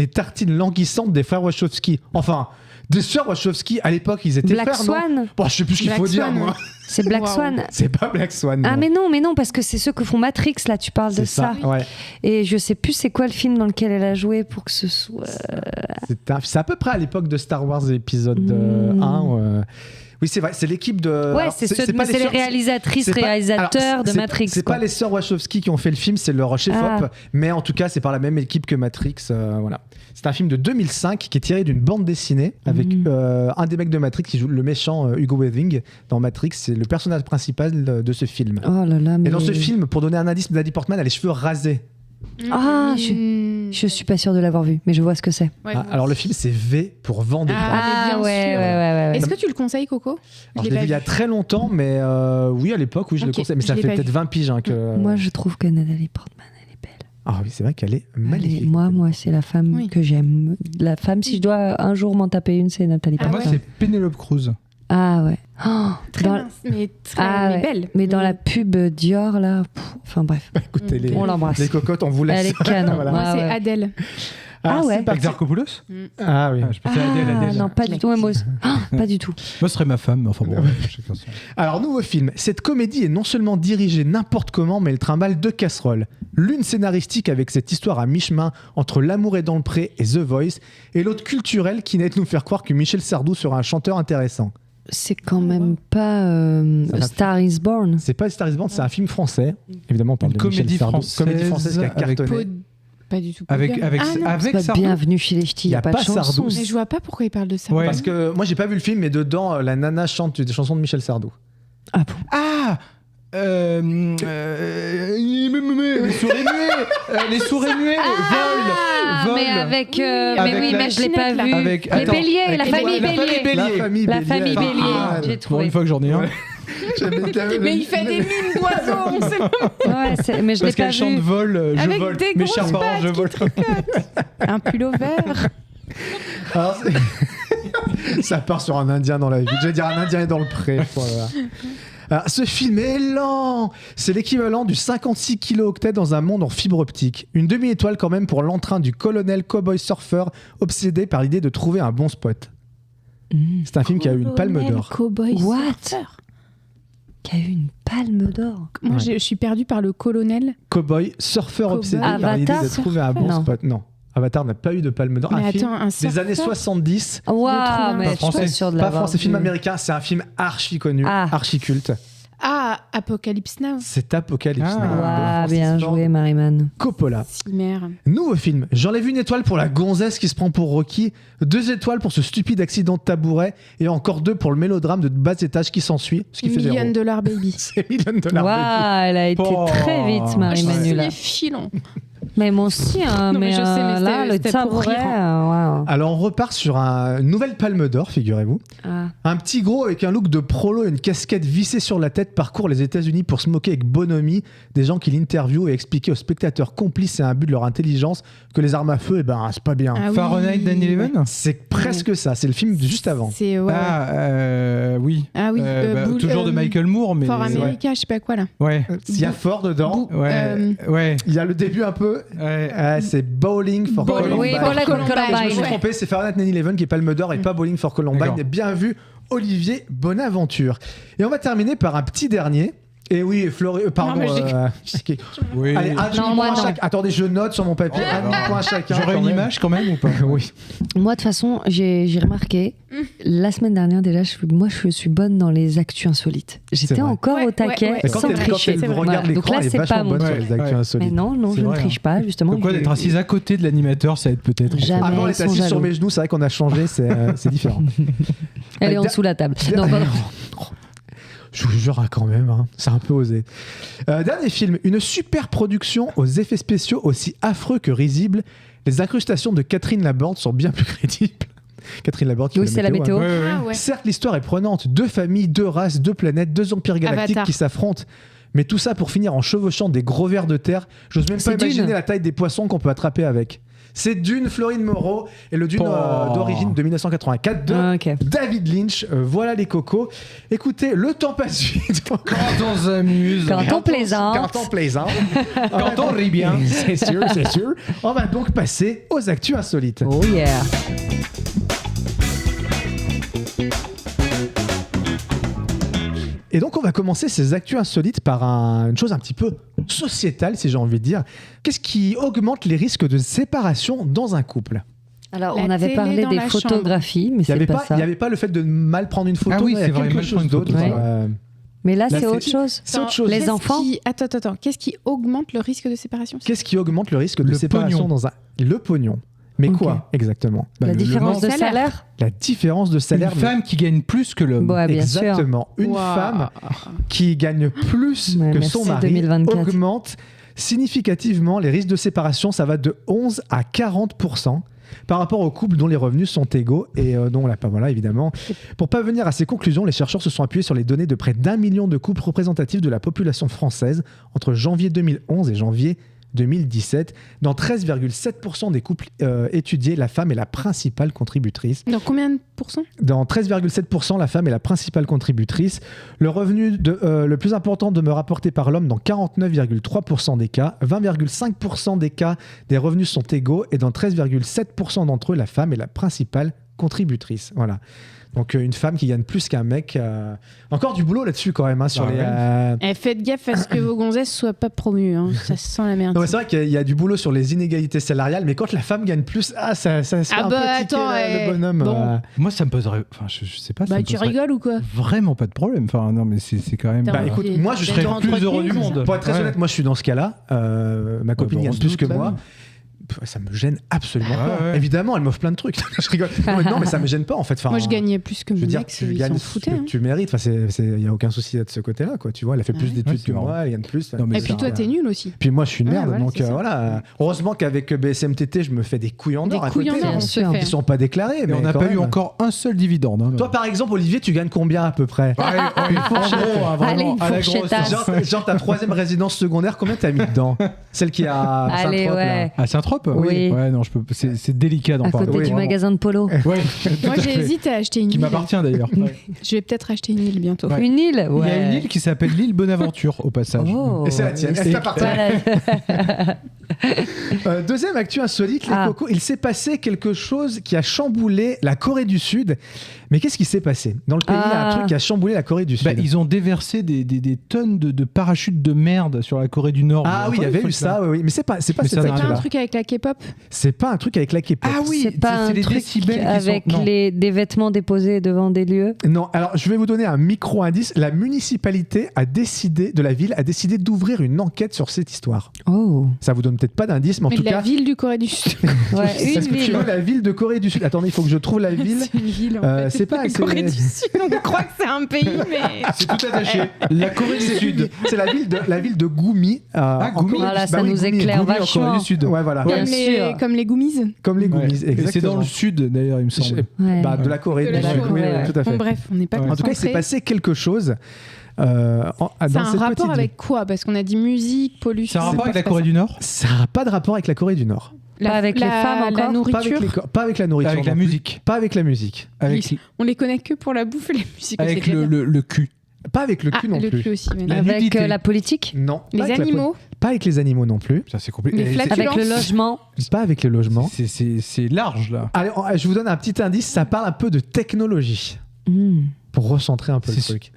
tartines languissantes des frères Wachowski. Enfin, des sœurs Wachowski, à l'époque, ils étaient Black frères, non Swan. Bon, je sais plus ce qu'il Black faut dire, Swan, moi. C'est Black Wow. Swan. C'est pas Black Swan. Ah non. mais non, parce que c'est ceux que font Matrix, là, tu parles de C'est ça, ouais. Et je sais plus c'est quoi le film dans lequel elle a joué pour que ce soit... C'est à peu près à l'époque de Star Wars épisode 1. Oui, c'est vrai, c'est l'équipe de. Ouais, alors, c'est pas les les sœurs- réalisatrices, c'est pas- réalisateurs alors, de c'est- Matrix. C'est quoi. pas les sœurs Wachowski qui ont fait le film, c'est leur chef-op. Ah. Mais en tout cas, c'est par la même équipe que Matrix. Voilà. C'est un film de 2005 qui est tiré d'une bande dessinée avec un des mecs de Matrix qui joue le méchant Hugo Weaving dans Matrix. C'est le personnage principal de ce film. Oh là là, mais... Et dans ce film, pour donner un indice, Nathalie Portman a les cheveux rasés. Ah, je suis pas sûre de l'avoir vu, mais je vois ce que c'est. Ouais, Ah, alors le film, c'est V pour Vendetta. Ah, mais bien ouais, sûr. ouais. Est-ce que tu le conseilles, Coco? Alors, je l'ai vu il y a très longtemps, mais oui, à l'époque, oui, je le Ok, conseille. Mais je ça l'ai fait pas peut-être vu. 20 piges que. Moi, je trouve que Nathalie Portman, elle est belle. Ah oui, c'est vrai qu'elle est Elle est- magnifique. Moi, c'est la femme Oui. que j'aime. La femme, si je dois un jour m'en taper une, c'est Nathalie Ah Portman. Moi, c'est Penelope Cruz. Ah ouais. Oh, Très dans- mince, mais très Ah mais ouais. belle. Mais dans la pub Dior, là, enfin bref, Écoutez, les, on l'embrasse. les cocottes, on vous laisse. Elle est canon. Voilà. Moi, Ah c'est ouais. Adèle. Ah ouais. c'est parti. Exarchopoulos Ah oui. Je pensais à Adèle, Ah Adèle. non, pas du tout. Moi, pas du tout. Moi, ce serait ma femme, mais enfin bon, chacun son. Alors, nouveau film. Cette comédie est non seulement dirigée n'importe comment, mais elle trimballe deux casseroles. L'une scénaristique avec cette histoire à mi-chemin entre L'amour est dans le pré et The Voice, et l'autre culturelle qui naît de nous faire croire que Michel Sardou sera un chanteur intéressant. C'est quand même pas Ça va. Star is Born. C'est pas Star is Born, c'est un film français. Évidemment, on parle Une de Michel comédie Sardou. française Comédie française qui a avec cartonné. Pas du tout. Avec, Podium. avec, Ah, non. avec C'est pas Sardou. bienvenue chez les ch'tis. Il y a pas pas de chanson. Sardou. Mais je vois pas pourquoi il parle de ça. Ouais. Parce que moi, j'ai pas vu le film, mais dedans, la nana chante des chansons de Michel Sardou. Ah bon. Ah les souris muets les souris muets Ah, volent mais avec. mais Avec oui, la mais je l'ai pas chinette, vu. là. Avec- Les attends, béliers, avec la les- famille la famille bélier. Bélier. La famille La Bélier. famille Ah, Bélier. ah, J'ai Pour trouvé. une fois que j'en ai un. Mais il fait des mimes d'oiseaux, on sait pas. Ouais, mais je l'ai Parce pas qu'elle chante vu. vol, je Avec vole. des Mes grosses chers parents, je pattes vole. qui tricotent. Un pull au vert. Alors, ça part sur un Indien dans la vie. Je vais dire un Indien est dans le pré. Voilà. Alors, ce film est lent. C'est l'équivalent du 56 kilo-octets dans un monde en fibre optique. Une demi-étoile quand même pour l'entrain du colonel cowboy surfeur obsédé par l'idée de trouver un bon spot. C'est un film qui a eu une palme d'or. Cowboy What? surfeur. Qui a eu une palme d'or. Moi, Ouais. je suis perdue par le colonel. Cowboy surfeur Cowboy. obsédé par l'idée de Avatar trouver un bon Non. spot. Non. Avatar n'a pas eu de palme d'or. Mais Un film attends, un des surfeur années 70. Waouh, mais Pas je suis pas français, sûre de pas l'avoir français, film vu. américain. C'est un film archi connu, Ah. archi culte. Ah, Apocalypse Now. C'est Apocalypse Ah. Now de Waouh, Francis bien Ford joué, Maryman. Coppola. Si, merde. Nouveau film. J'enlève une étoile pour la gonzesse qui se prend pour Rocky, 2 étoiles pour ce stupide accident de tabouret et encore 2 pour le mélodrame de bas étage qui s'ensuit. Ce qui fait $1 zéro. million Baby. C'est $1 million. Waouh, elle a été Oh. très vite, Je Marie-Manu, là. suis filant. Mais moi aussi, hein, Non, mais mais, je sais, mais là, le c'était pour tabouret, rire, waouh. Alors on repart sur une nouvelle palme d'or, figurez-vous. Ah. Un petit gros avec un look de prolo et une casquette vissée sur la tête parcourt les États-Unis pour se moquer avec bonhomie des gens qui l'interviewent et expliquer aux spectateurs complices et imbus de leur intelligence que les armes à feu, c'est pas bien. Ah oui. Fahrenheit 9/11 C'est presque ça, c'est le film de juste avant. C'est ouais. Oui. Ah oui, Toujours de Michael Moore, mais. Fort ouais. America, je sais pas quoi là. Ouais. Il y a Ford dedans. Ouais. Ouais. Il y a le début un peu. Ouais. C'est Bowling for Bowling Columbine. Oui, Bowling for Columbine. Je me suis Ouais. trompé, c'est Fahrenheit 9/11 qui est Palme d'Or et pas Bowling for Columbine. D'accord. Bien vu, Olivier Bonaventure. Et on va terminer par un petit dernier. Et oui, pardon. Non, mais Oui. Allez, un Non, moi, demi-point non. chacun. Attendez, je note sur mon papier. Un demi-point chacun. J'aurais quand une même. image quand même ou pas? Oui. Moi, de toute façon, j'ai remarqué, la semaine dernière déjà, moi je suis bonne dans les actus insolites. J'étais vrai. encore Ouais, au taquet ouais, ouais. Mais quand sans elle tricher. vous vrai. regarde Voilà. Donc l'écran, là, elle est c'est pas vachement mon bonne sur truc. les actus Ouais. Mais insolites. non, C'est je ne vrai, triche pas, justement. Comme quoi, d'être assise à côté de l'animateur, ça aide peut-être. Jamais. Avant, elle ils est assise sont sur jaloux. mes genoux, c'est vrai qu'on a changé, c'est différent. Elle est en dessous de la table. Non, pardon. Je vous jure, quand même, hein, c'est un peu osé. Dernier film, une super production aux effets spéciaux aussi affreux que risibles. Les incrustations de Catherine Laborde sont bien plus crédibles. Catherine Laborde, qui Oui, fait c'est la météo. Ouais, ouais. Ah ouais. Certes, l'histoire est prenante. 2 familles, 2 races, 2 planètes, 2 empires galactiques Avatar. qui s'affrontent. Mais tout ça pour finir en chevauchant des gros vers de terre. J'ose même pas C'est imaginer Dune. la taille des poissons qu'on peut attraper avec. C'est Dune, Florine Moreau et le Dune Oh. d'origine de 1984 de Ah, ok. David Lynch. Voilà les cocos. Écoutez, le temps passe vite. Quand on s'amuse. Quand on plaisante. Quand on plaisante. Quand on rit bien. C'est sûr, c'est sûr. On va donc passer aux actus insolites. Oh yeah. Et donc, on va commencer ces actus insolites par une chose un petit peu sociétale, si j'ai envie de dire. Qu'est-ce qui augmente les risques de séparation dans un couple ? Alors, La on avait télé parlé dans des la photographies, mais Il c'est n'y pas ça. avait pas le fait de mal prendre une photo, Ah oui, il y a c'est vrai, quelque mal chose prendre une d'autre. photo. Mais là, Là, c'est c'est- autre chose. C'est autre chose. Les Qu'est-ce enfants qui- Attends. Qu'est-ce qui augmente le risque de séparation ? Qu'est-ce qui augmente le risque de Le séparation pognon. dans un... Le pognon. Mais Ok. quoi, exactement ? La différence de salaire. salaire La différence de Une salaire. mais- femme qui gagne plus que l'homme. Ouais, bien sûr. Exactement. Une Waouh. femme qui gagne plus Ouais, que merci, son mari 2024. augmente significativement les risques de séparation. Ça va de 11 à 40% par rapport aux couples dont les revenus sont égaux et dont la voilà, évidemment. Pour parvenir à ces conclusions, les chercheurs se sont appuyés sur les données de près d'1 million de couples représentatifs de la population française entre janvier 2011 et janvier 2017. Dans 13,7% des couples étudiés, la femme est la principale contributrice. Dans combien de pourcents ? Dans 13,7%, la femme est la principale contributrice. Le revenu le plus important demeure apporté par l'homme dans 49,3% des cas. 20,5% des cas, des revenus sont égaux. Et dans 13,7% d'entre eux, la femme est la principale contributrice. Voilà. Donc une femme qui gagne plus qu'un mec. Encore du boulot là-dessus quand même. Hein, sur Ah les, ouais. Faites gaffe à ce que vos gonzesses soient pas promues. Hein. Ça sent la merde. Non, mais c'est vrai qu'il y a du boulot sur les inégalités salariales, mais quand la femme gagne plus, ça se fait Ah un bah, peu tiquer attends, le bonhomme. bon. Moi, ça me poserait. Enfin, je sais pas. ça Bah, me tu poserait rigoles ou quoi ? Vraiment pas de problème. Enfin, non, mais c'est quand même. Bah, écoute, moi, je serais le plus heureux du monde. Pour être très Ouais. honnête, moi je suis dans ce cas-là. Ma copine bah, on gagne se plus doute, que bah moi. oui. ça me gêne absolument Ah, pas. ouais. Évidemment, elle m'offre plein de trucs. Je rigole. Non, mais ça me gêne pas en fait. Enfin, Moi, je gagnais plus que je mon veux dire, ex, tu il gagnes s'en ce foutait. que hein. tu mérites. Enfin, il y a aucun souci de ce côté-là, quoi. Tu vois, elle a fait plus Ouais. d'études Ouais, que c'est moi, marrant. elle gagne plus. Non, mais Et puis toi, t'es nul aussi. Puis moi, je suis une Ouais, merde, voilà, donc c'est ça. voilà. Heureusement qu'avec BSMTT, je me fais des couilles en Des or à couilles côté. en or, bien on se sûr. fait. Ils sont pas déclarés, Et mais on n'a quand pas eu même. encore un seul dividende. Hein. Toi, par exemple, Olivier, tu gagnes combien à peu près Une fourchette. En gros, Allez, vraiment, une à la fourchette grosse. à- Genre ta 3e résidence secondaire, combien t'as mis dedans? Celle qui a Allez, Saint-Trope, là. ouais. À Saint-Trope Oui. Ouais, non, je peux. C'est délicat d'en À parler. côté du Vraiment. magasin de polo. Ouais, Moi, j'hésite à acheter une Qui île. m'appartient d'ailleurs. Ouais. Je vais peut-être acheter une île bientôt. Ouais. Une île, ouais. Il y a une île qui s'appelle l'île Bonaventure au passage. Oh. Et c'est la tienne. Mais Elle t'appartient. Voilà. Deuxième actu insolite, les Ah. cocos. Il s'est passé quelque chose qui a chamboulé la Corée du Sud. Mais qu'est-ce qui s'est passé? Dans le pays, il y a un Ah. truc qui a chamboulé la Corée du Sud. Bah, ils ont déversé des tonnes de parachutes de merde sur la Corée du Nord. Ah Vous oui, il y avez avait entendu eu ce truc-là ça, oui. Mais c'est pas Mais cette ça n'a C'est pas rien un actu-là. truc avec la K-pop? C'est pas un truc avec la K-pop. Ah oui, C'est pas un les truc décibels qui sont- avec non. des vêtements déposés devant des lieux. Non, alors je vais vous donner un micro-indice. La municipalité de la ville a décidé d'ouvrir une enquête sur cette histoire. Oh. Ça vous donne peut-être pas d'indice, mais en Mais tout la cas. ville du Corée du Sud. Ouais, Est-ce une que tu ville. veux la ville de Corée du Sud? Attendez, il faut que je trouve la ville. C'est une ville, en fait. c'est pas- La c'est- Corée du Sud. On croit que c'est un pays, mais... C'est tout attaché. La Corée du Sud. C'est la ville de Gumi. Ah, Gumi. Voilà, ça nous éclaire Gumi en Corée vachement. du Sud. Ouais, voilà. Bien sûr. Comme les Goumises. Comme les Ouais. Goumis, Et exactement. c'est dans le sud d'ailleurs, il me semble. Ouais. Bah, de la Corée De du la Sud. Corée, Oui, ouais. tout à fait. Bon, bref, on n'est pas Ouais. En tout cas, il s'est concentrés. passé quelque chose. Dans Ça a un cette rapport petite avec quoi? Parce qu'on a dit musique, pollution. C'est un rapport avec la c'est pas Corée ça. du Nord Ça n'a pas de rapport avec la Corée du Nord. Pas avec les femmes encore La Pas avec, nourriture. pas avec la nourriture. Avec la non plus. musique. Pas avec la musique. Avec, On les connaît que pour la bouffe et la musique. avec c'est déjà bien. le cul. Pas avec le cul non le plus. cul aussi. mais La non. Avec nudité. la politique. Non. Les pas avec la animaux. Pas avec les animaux non plus. Ça, c'est compliqué. Les Et c'est- flatulences. Avec le logement. Pas avec le logement. C'est large là. Allez, je vous donne un petit indice. Ça parle un peu de technologie. Hmm. Pour recentrer un peu le C'est- truc.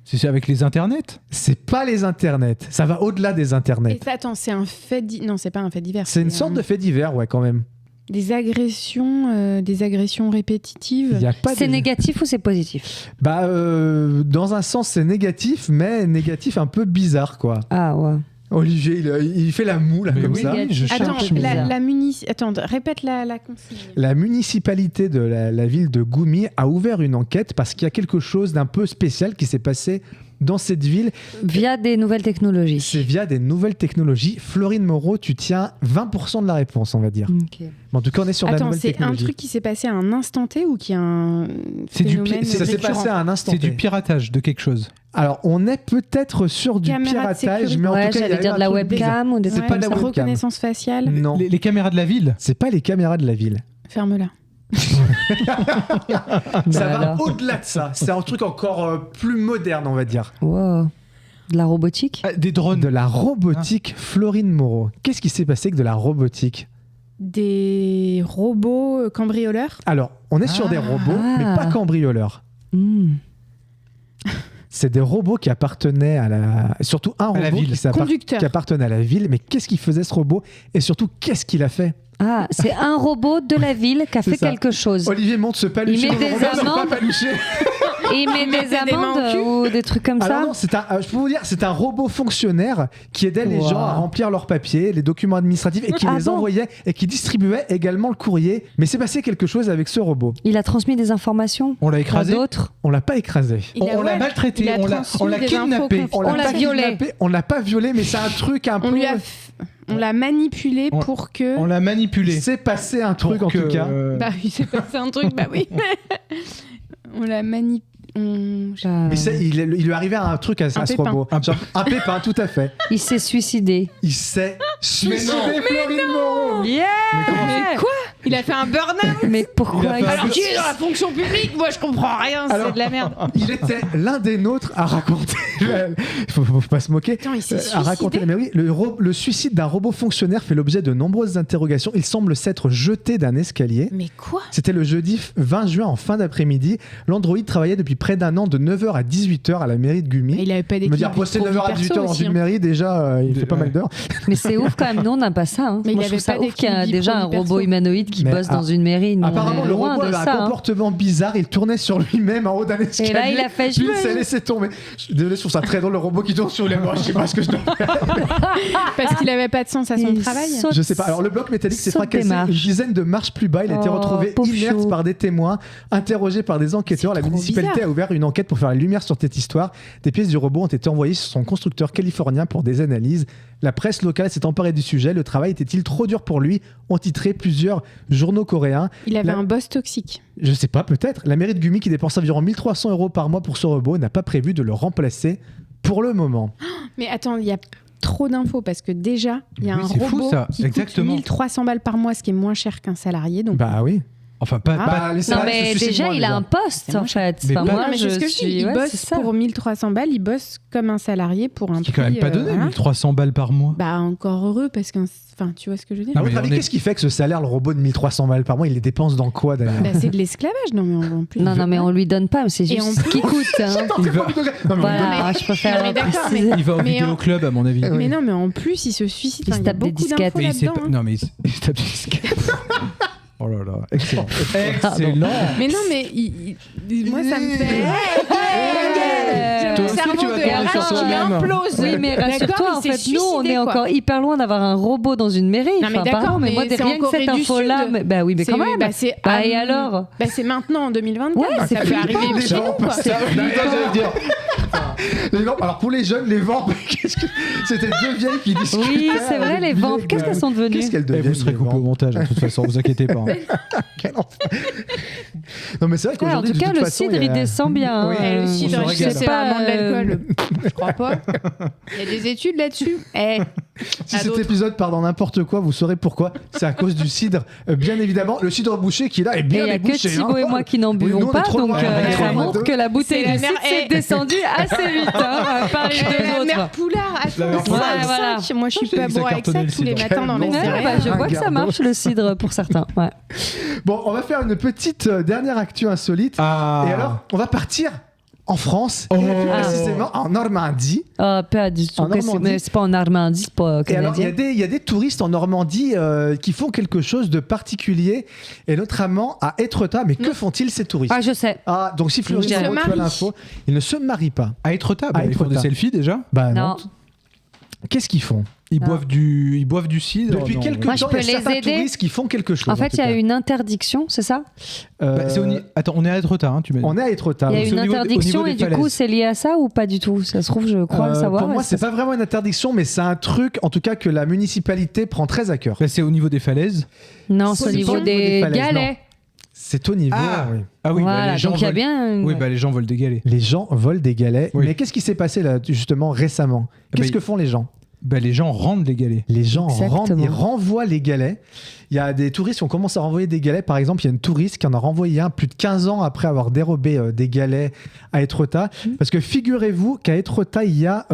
C'est avec les internets. C'est pas les internets. Ça va au-delà des internets. Et attends, c'est un fait non, c'est pas un fait divers. C'est une sorte de fait divers, ouais, quand même. des agressions répétitives. Il y a pas C'est de- négatif ou c'est positif? Bah, dans un sens, c'est négatif, mais négatif un peu bizarre, quoi. Ah ouais. Olivier, il fait la moue, là, Mais comme oui, ça. oui, je Attends, cherche. mais- Attends, répète la consigne. La municipalité de la ville de Gumi a ouvert une enquête parce qu'il y a quelque chose d'un peu spécial qui s'est passé dans cette ville. Via des nouvelles technologies. C'est via des nouvelles technologies. Florine Moreau, tu tiens 20% de la réponse, on va dire. Ok. Mais en tout cas, on est sur la Attends, nouvelle c'est un technologie. truc qui s'est passé à un instant T ou qui est un C'est du phénomène Ça s'est récurrent passé à un instant. C'est du T. piratage de quelque chose. Alors, on est peut-être sur du Caméra de piratage, sécurité. mais en Ouais, tout cas, il y a j'allais eu dire un de la truc bizarre. webcam ou des trucs pas comme de la ça. webcam. Reconnaissance faciale. Non, Les caméras de la ville. c'est pas les caméras de la ville. Ferme-la. Ça va alors. au-delà de ça. C'est un truc encore plus moderne, on va dire. Wow. De la robotique? Ah, des drones. De la robotique, Florine Moreau. Qu'est-ce qui s'est passé avec de la robotique? Des robots cambrioleurs. Alors, on est sur des robots, mais pas cambrioleurs. Hmm. C'est des robots qui appartenaient à la... Surtout un À la robot ville. Conducteur. qui appartenait à la ville. Mais qu'est-ce qu'il faisait, ce robot? Et surtout, qu'est-ce qu'il a fait? Ah, c'est un robot de la ville qui a C'est fait ça. quelque chose. Olivier monte se palucher. Il met des amendes. Ah, Et il met des des mains au amendes cul. ou des trucs comme Alors ça? non, je peux vous dire, c'est un robot fonctionnaire qui aidait les Wow. gens à remplir leurs papiers, les documents administratifs, et qui Ah les bon envoyait et qui distribuait également le courrier. Mais c'est passé quelque chose avec ce robot. Il a transmis des informations On l'a à écrasé. d'autres? On l'a pas écrasé. On l'a maltraité. il a On l'a transmis des kidnappé. infos On l'a pas violé. kidnappé, on l'a pas violé, mais c'est un truc un peu. On l'a manipulé On- pour que. On l'a manipulé. C'est passé un truc Pour en que, tout cas. Bah oui, c'est passé un truc, bah oui. On l'a manipulé. Ah. Mais il lui arrivait un truc à ce pépin. robot. Un pépin, tout à fait. Il s'est suicidé. Il s'est suicidé, Florine Moreau. Yeah! Mais quoi? Il a fait un burn-out. Mais pourquoi Il a fait un Alors qui est dans la fonction publique? Moi je comprends rien, Alors- c'est de la merde. Il était l'un des nôtres à raconter. faut pas se moquer. Attends, il s'est À raconter. suicidé. Mais oui, le suicide d'un robot fonctionnaire fait l'objet de nombreuses interrogations. Il semble s'être jeté d'un escalier. Mais quoi? C'était le jeudi 20 juin en fin d'après-midi. L'androïde travaillait depuis près d'un an de 9h à 18h à la mairie de Gumi. Il avait pas d'équipe. Me dire poster 9h à 18h dans une mairie, déjà, il fait pas mal d'heures. Mais c'est ouf quand même, nous on n'a pas ça. Hein. Mais il Moi je avait trouve ça pas ouf qu'il y a d'équipe déjà un vie pro, vie robot perso. humanoïde qui Mais bosse dans une mairie. Nous, Apparemment, on est le loin robot de avait ça. un comportement bizarre. Il tournait sur lui-même en haut d'un escalier. Et là, il a fait Puis il je s'est veux. laissé tomber. Désolé, trouve ça très drôle, le robot qui tourne sur les mains. Je sais pas ce que je dois faire. Parce qu'il avait pas de sens à son Il travail. saute- Je sais pas. Alors, le bloc métallique s'est saute fracassé des marches. une dizaine de marches plus bas. Il a été Oh, retrouvé pauvre inerte chou. par des témoins, interrogé par des enquêteurs. La trop municipalité bizarre. a ouvert une enquête pour faire la lumière sur cette histoire. Des pièces du robot ont été envoyées sur son constructeur californien pour des analyses. La presse locale s'est emparée du sujet. Le travail était-il trop dur pour lui? Ont titré plusieurs journaux coréens. Il avait La- un boss toxique. Je sais pas, peut-être. La mairie de Gumi, qui dépense environ 1300 € par mois pour ce robot, n'a pas prévu de le remplacer pour le moment. Mais attends, il y a trop d'infos parce que déjà, il y a Oui, un c'est fou, robot ça. qui Exactement. coûte 1300 balles par mois, ce qui est moins cher qu'un salarié. Donc, Bah oui. Enfin, pas. Ah. pas- les Non, salariés se mais suicident déjà, moins, il a déjà. un poste, en fait. Mais Enfin, pas- moi, non, mais c'est ce que je dis. suis... Il ouais, bosse c'est ça. pour 1300 balles, il bosse comme un salarié pour un qui est prix. quand même pas donné, voilà. 1300 balles par mois. Bah, encore heureux parce qu'un. Enfin, tu vois ce que je veux dire À Non, mais votre avis, on est- qu'est-ce qui fait que ce salaire, le robot de 1300 balles par mois, il les dépense dans quoi d'ailleurs? Bah, c'est de l'esclavage, non mais en plus. Non, mais on lui donne pas, c'est Et juste en ce qui coûte. hein. Il va, Non, mais Voilà, je préfère mais d'accord, préciser. il va au Mais vidéoclub, à mon avis. Oui. Mais non, mais en plus, il se suicide. Il Enfin, se il y a tape des beaucoup disquettes. d'infos Mais il sait là-dedans. pas- hein. Non, mais il se tape des disquettes. Oh là là, excellent. Excellent. Mais non, mais moi, ça me fait. Toi aussi, tu vas tomber sur toi-même. Oui, mais rassure-toi, en il fait, s'est nous, on est suicidé, quoi. encore hyper loin d'avoir un robot dans une mairie. Non, mais Enfin, d'accord, pardon, mais mais moi, c'est rien en que cette Corée du info-là. Sud. Bah oui, mais quand même. Bah, c'est Bah, et alors Bah, c'est maintenant en 2024. Ouais, ça c'est peut flippant. arriver Les chez gens nous, quoi. passent à- Attends, j'allais dire. Les vents- alors pour les jeunes, les ventes, c'était deux vieilles qui discutaient. Oui, c'est vrai, les ventes, qu'est-ce qu'elles sont devenues? Qu'est-ce qu'elles Et deviennent vous serez les coupé au ventes montage, de toute façon, vous inquiétez pas. Quel enfer. Non mais c'est vrai Ouais, en qu'aujourd'hui, tout de cas, toute le façon, cidre, il descend bien. Oui. hein. Eh, le on cidre, se je sais régale. c'est vraiment de l'alcool. Euh, Je crois pas. Il y a des études là-dessus. Eh, Si à cet d'autres. épisode part dans n'importe quoi, vous saurez pourquoi. C'est à cause du cidre, bien évidemment. Le cidre bouché qui est là est Et il bien n'y a que débouché. Thibaut et moi qui n'en Oui, nous, buvons on est pas, trop donc loin. ça montre que la bouteille C'est la de cidre mer- s'est eh. descendue assez vite hein, par les Eh, deux la mère autres. Poulard, La attends, mère c'est Poulard. un Ouais, voilà. cinq. Moi, je suis J'ai pas dit que ça bon avec ça cartonnait, tous les le cidre. matins dans les Quel Ouais, céréales. bah, je vois que ça Regarde. marche le cidre pour certains. Ouais. Bon, on va faire une petite dernière actu insolite. Ah. Et alors, on va partir en France, Oh. et plus précisément en Normandie. Pas du tout. En Normandie. Mais c'est pas en Normandie, c'est pas Et alors, canadien. il y a des touristes en Normandie qui font quelque chose de particulier, et notamment à Étretat. Mais que font-ils ces touristes? Ah, je sais. Ah, donc si Fleury, Ils se tu as marient. l'info, ils ne se marient pas. À Étretat, bah, À ils font des Étretat. selfies déjà. Bah Non. Qu'est-ce qu'ils font? Ils Non. boivent du cidre. Depuis Non, quelques Moi, temps, je peux il y a les certains aider. touristes qui font quelque chose. En fait, tout il y a cas. une interdiction, c'est ça? Bah, c'est Attends, on est à Étretat, hein, tu m'as dit. On est à Étretat. Il y a Donc, une c'est au niveau de- au interdiction niveau et des du coup, falaises. c'est lié à ça ou pas du tout? Ça se trouve, je crois le savoir. Pour moi, c'est pas vraiment une interdiction, mais c'est un truc, en tout cas, que la municipalité prend très à cœur. Bah, c'est au niveau des falaises. Non, c'est au C'est niveau pas des falaises, galets. C'est au niveau. oui. Ah oui, bah, Voilà, les gens donc il y a volent- bien. Oui, bah, les gens volent des galets. Les gens volent des galets. Oui. Mais qu'est-ce qui s'est passé là, justement, récemment? Qu'est-ce Bah, que font les gens? Bah, les gens rendent les galets. Les gens Exactement. ils renvoient les galets. Il y a des touristes qui ont commencé à renvoyer des galets. Par exemple, il y a une touriste qui en a renvoyé un plus de 15 ans après avoir dérobé des galets à Étretat. Parce que figurez-vous qu'à Étretat, il y a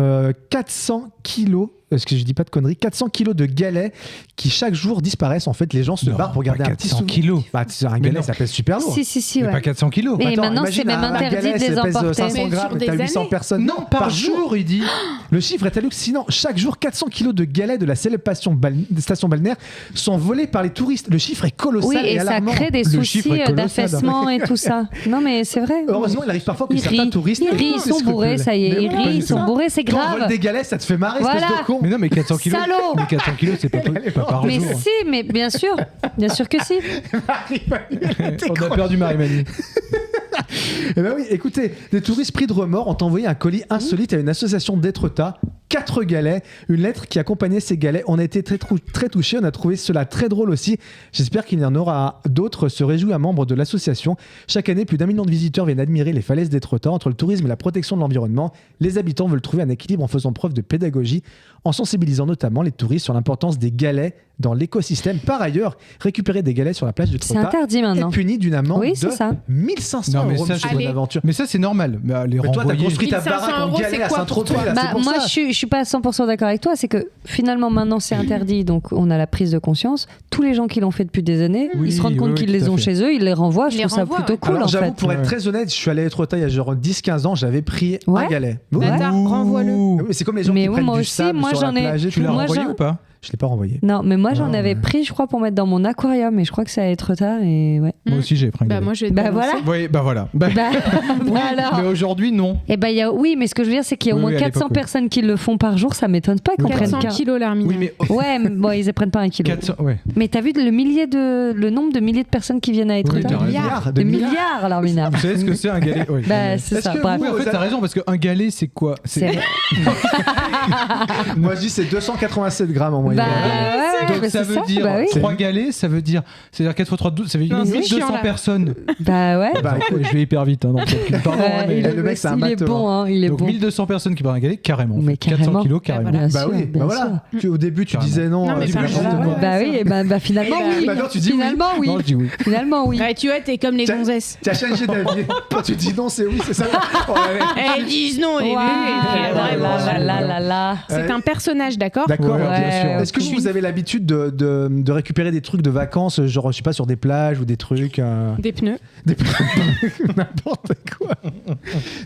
400 kilos, est-ce que je dis pas de conneries, 400 kilos de galets qui chaque jour disparaissent. En fait, les gens se Non, barrent pour garder pas un petit 400 souvenir. kilos. Bah, c'est un Mais galet, non. ça pèse super lourd. Si, Mais ouais. pas 400 kilos. Mais Attends, maintenant, imagine c'est même un interdit galet, de les ça pèse emporter. 500 Mais grammes, sur t'as des 800 années. personnes. Non, par jour, il dit. Le chiffre est hallucinant. Chaque jour, 400 kilos de galets de la célèbre station balnéaire sont volés par les touristes. Le chiffre est colossal Oui, et et ça alarmant. crée des Le soucis chiffre est colossal. d'affaissement et tout ça. Non, mais c'est vrai. Heureusement, il arrive parfois que Ils certains rient. touristes. Ils rient, ils sont bourrés, ça y est. Ils rient, ils sont bourrés, c'est Quand on vole grave. des galets, ça te fait marrer, espèce Voilà. de con. Mais non, mais 400 kilos. Salaud. Mais 400 kilos, c'est pas par Mais jour. si, mais bien sûr que si. On a perdu Marie-Manie. Eh ben oui, écoutez, des touristes pris de remords ont envoyé un colis insolite à une association d'Étretat. 4 galets, une lettre qui accompagnait ces galets. On a été très touchés, on a trouvé cela très drôle aussi. J'espère qu'il y en aura d'autres, se réjouit un membre de l'association. Chaque année, plus d'1 million de visiteurs viennent admirer les falaises d'Étretat. Entre le tourisme et la protection de l'environnement, les habitants veulent trouver un équilibre en faisant preuve de pédagogie, en sensibilisant notamment les touristes sur l'importance des galets dans l'écosystème. Par ailleurs, récupérer des galets sur la plage C'est d'Étretat interdit est maintenant. puni d'une amende Oui, de c'est ça. 1500 Non, mais euros, ça, monsieur je- Bonaventure. Mais ça, c'est normal. Bah, les Mais toi, t'as renvoyer. construit ta 1500 baraque en euros, galets c'est à quoi Saint-Tropez, pour toi là, c'est Bah, pour moi, ça. je suis pas 100% d'accord avec toi. C'est que finalement, maintenant, c'est interdit. Donc, on a la prise de conscience. Tous les gens qui l'ont fait depuis des années, Oui, ils se rendent compte oui, qu'ils tout les à ont fait. chez eux, ils les renvoient. Je Ils les trouve ça renvoient, plutôt ouais. cool, Alors en j'avoue, fait. pour être Ouais. très honnête, je suis allé à Étretat il y a genre 10-15 ans, j'avais pris Ouais. un galet. Oui. Mais attends, renvoie-le. Ouh. Oui, mais c'est comme les gens Mais qui oui, prennent moi du aussi, sable moi, sur j'en la ai- plage et Tu tout. l'as Moi, renvoyé j'en- ou pas? Je l'ai pas renvoyé. Non, mais moi, j'en Ah, avais ouais. pris, je crois, pour mettre dans mon aquarium. Et je crois que c'est à Étretat. Et ouais. Moi aussi, j'ai pris un galet. Moi, je vais te Bah balancer. voilà. Oui, bah voilà. Bah, Voilà. mais aujourd'hui, non. Eh ben, oui, mais ce que je veux dire, c'est qu'il y a au Oui, moins oui, à 400 l'époque, oui. personnes qui le font par jour. Ça m'étonne pas qu'on prenne 400 kilos l'Armina. Oui, mais Ouais, mais bon, ils ne prennent pas un kilo. 400, ouais. Mais t'as vu le nombre de milliers de personnes qui viennent à être Oui, t'as raison. milliards, de milliards, l'Armina. Vous savez ce que c'est un galet? Oui. Bah, c'est ça. Bref. Oui, en fait, t'as raison, parce qu'un galet, c'est quoi? Moi, je dis c'est 287 grammes en moyenne. Bah, ouais, Donc bah, ça c'est veut dire bah oui. 3 galets, ça veut dire 4 x 3, 12, ça veut dire Non, c'est 1200 chiant, là. personnes. Bah ouais. Bah, écoute, Je vais hyper vite, hein, dans le calcul. Pardon, hein, mais... le mec, c'est un il est matheux, bon, hein, il est Donc bon. 1200 personnes qui prennent un galet, carrément. Mais 400 carrément. kilos, carrément. Bien Bah sûr, oui, bien bah voilà. Au début, tu Carrément. disais non. Non, mais tu c'est n'importe un quoi. jeu. Bah oui, et bah finalement oui. Maintenant, tu dis oui. Finalement oui. Non, je dis oui. Finalement oui. Ouais, tu vois, t'es comme les Tiens. gonzesses. Tu as changé d'avis. Quand tu dis non, c'est oui, c'est ça. Oh, allez. Elles disent non au début. Waouh, et puis, là. C'est un personnage, d'accord? D'accord, Ouais, bien sûr. ouais, Est-ce que vous avez l'habitude de récupérer des trucs de vacances, genre, je sais pas, sur des plages ou des trucs Des pneus. N'importe quoi.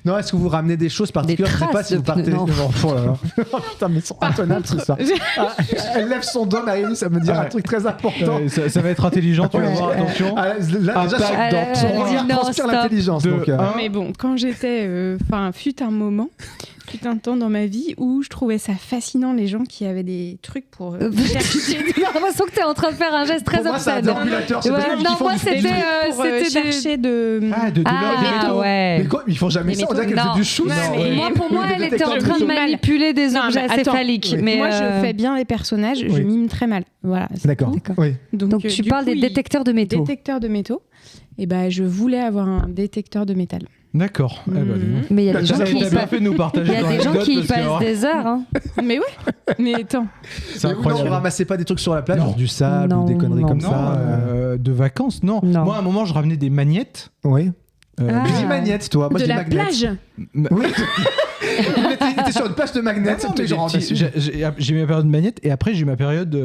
Non, est-ce que vous ramenez des choses particulières? Je sais pas traces si vous de partez. pneus, non. Oh là là. Putain, mais ils sont intenables, tout ça. Ah, elle lève son dos, Marie, ça me dit un truc très important. Ça va être intelligent, tu vas voir, attention. Ah, là, déjà, Impact dans ton regard non, transpire stop. l'intelligence. De Donc, un. Mais bon, quand j'étais. Fut un temps dans ma vie où je trouvais ça fascinant, les gens qui avaient des trucs pour chercher. J'ai l'impression que t'es en train de faire un geste très pour moi, c'est un obscène. déambulateur. C'est Ouais, pas non, moi c'était pour c'était des... chercher de. Ah ouais. Mais quoi, ils font jamais Des ça, on dirait qu'elle métaux. fait du shoot. Non, mais- Moi, pour moi, Des elle était en détecteurs train de de métaux. manipuler des Non, objets mais attends. acéphaliques. Oui. Mais Moi, je fais bien les personnages, je Oui. mime très mal. Voilà. c'est D'accord. tout. Oui. Donc tu parles des détecteurs de métaux. Détecteurs de métaux. Et ben, je voulais avoir un détecteur de métal. D'accord. Eh ben, dis donc. Mais il y a des gens T'as qui y bien passent fait de nous partager. il y a ton des gens anecdote, qui y parce que, passent alors, des heures. Hein. Mais ouais. Mais attends. C'est Mais vous, non, incroyable. vous ramassez pas des trucs sur la plage, Non. genre du sable Non, ou des conneries non. comme Non, ça. de vacances, non. Non. Moi, à un moment, je ramenais des magnettes. Oui. Ah. Tu dis magnette, toi. Moi, je De dis la magnette. plage. Oui. Il était sur une plage de magnets, Non, c'est mais genre des petits- j'ai eu ma période de magnettes et après j'ai eu ma période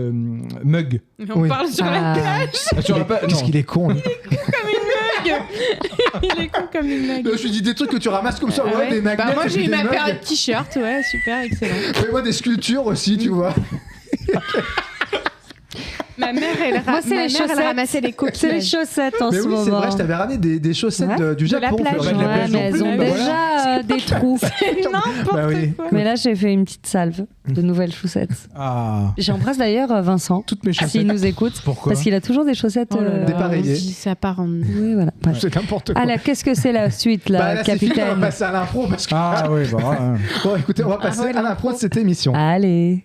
mug. On Oui. parle sur la Ah. plage. Sur la pa- Qu'est-ce non. qu'il est con, lui. Il est con comme une blague. Je lui dis des trucs que tu ramasses comme ça, Ah ouais, ouais. des magnets. Bah, moi, et j'ai puis eu des ma mugs. période t-shirt, ouais, super, excellent. Fais-moi des sculptures aussi, tu vois. Ma mère, Moi, c'est les chaussettes. ramassait les C'est les coquillages. chaussettes en Mais ce oui, c'est moment. vrai, je t'avais ramené des chaussettes Ouais. du De la Japon. plage. Florent, de la Ouais, plage mais non elles plus, ont bah voilà. déjà des trous. N'importe Bah oui. quoi. Mais là, j'ai fait une petite salve de nouvelles chaussettes. Ah, J'embrasse d'ailleurs Vincent, toutes mes s'il chaussettes. nous écoute, Pourquoi? parce qu'il a toujours des chaussettes. Oh là là, Dépareillées. Ça part en. Oui, voilà. Bref. C'est n'importe quoi. Alors, qu'est-ce que c'est la suite, là, Bah là, c'est fini, on va capitaine? passer à l'impro parce que. Ah oui, bah. ouais. Bon, écoutez, on va passer ouais, à l'impro de cette émission. Allez.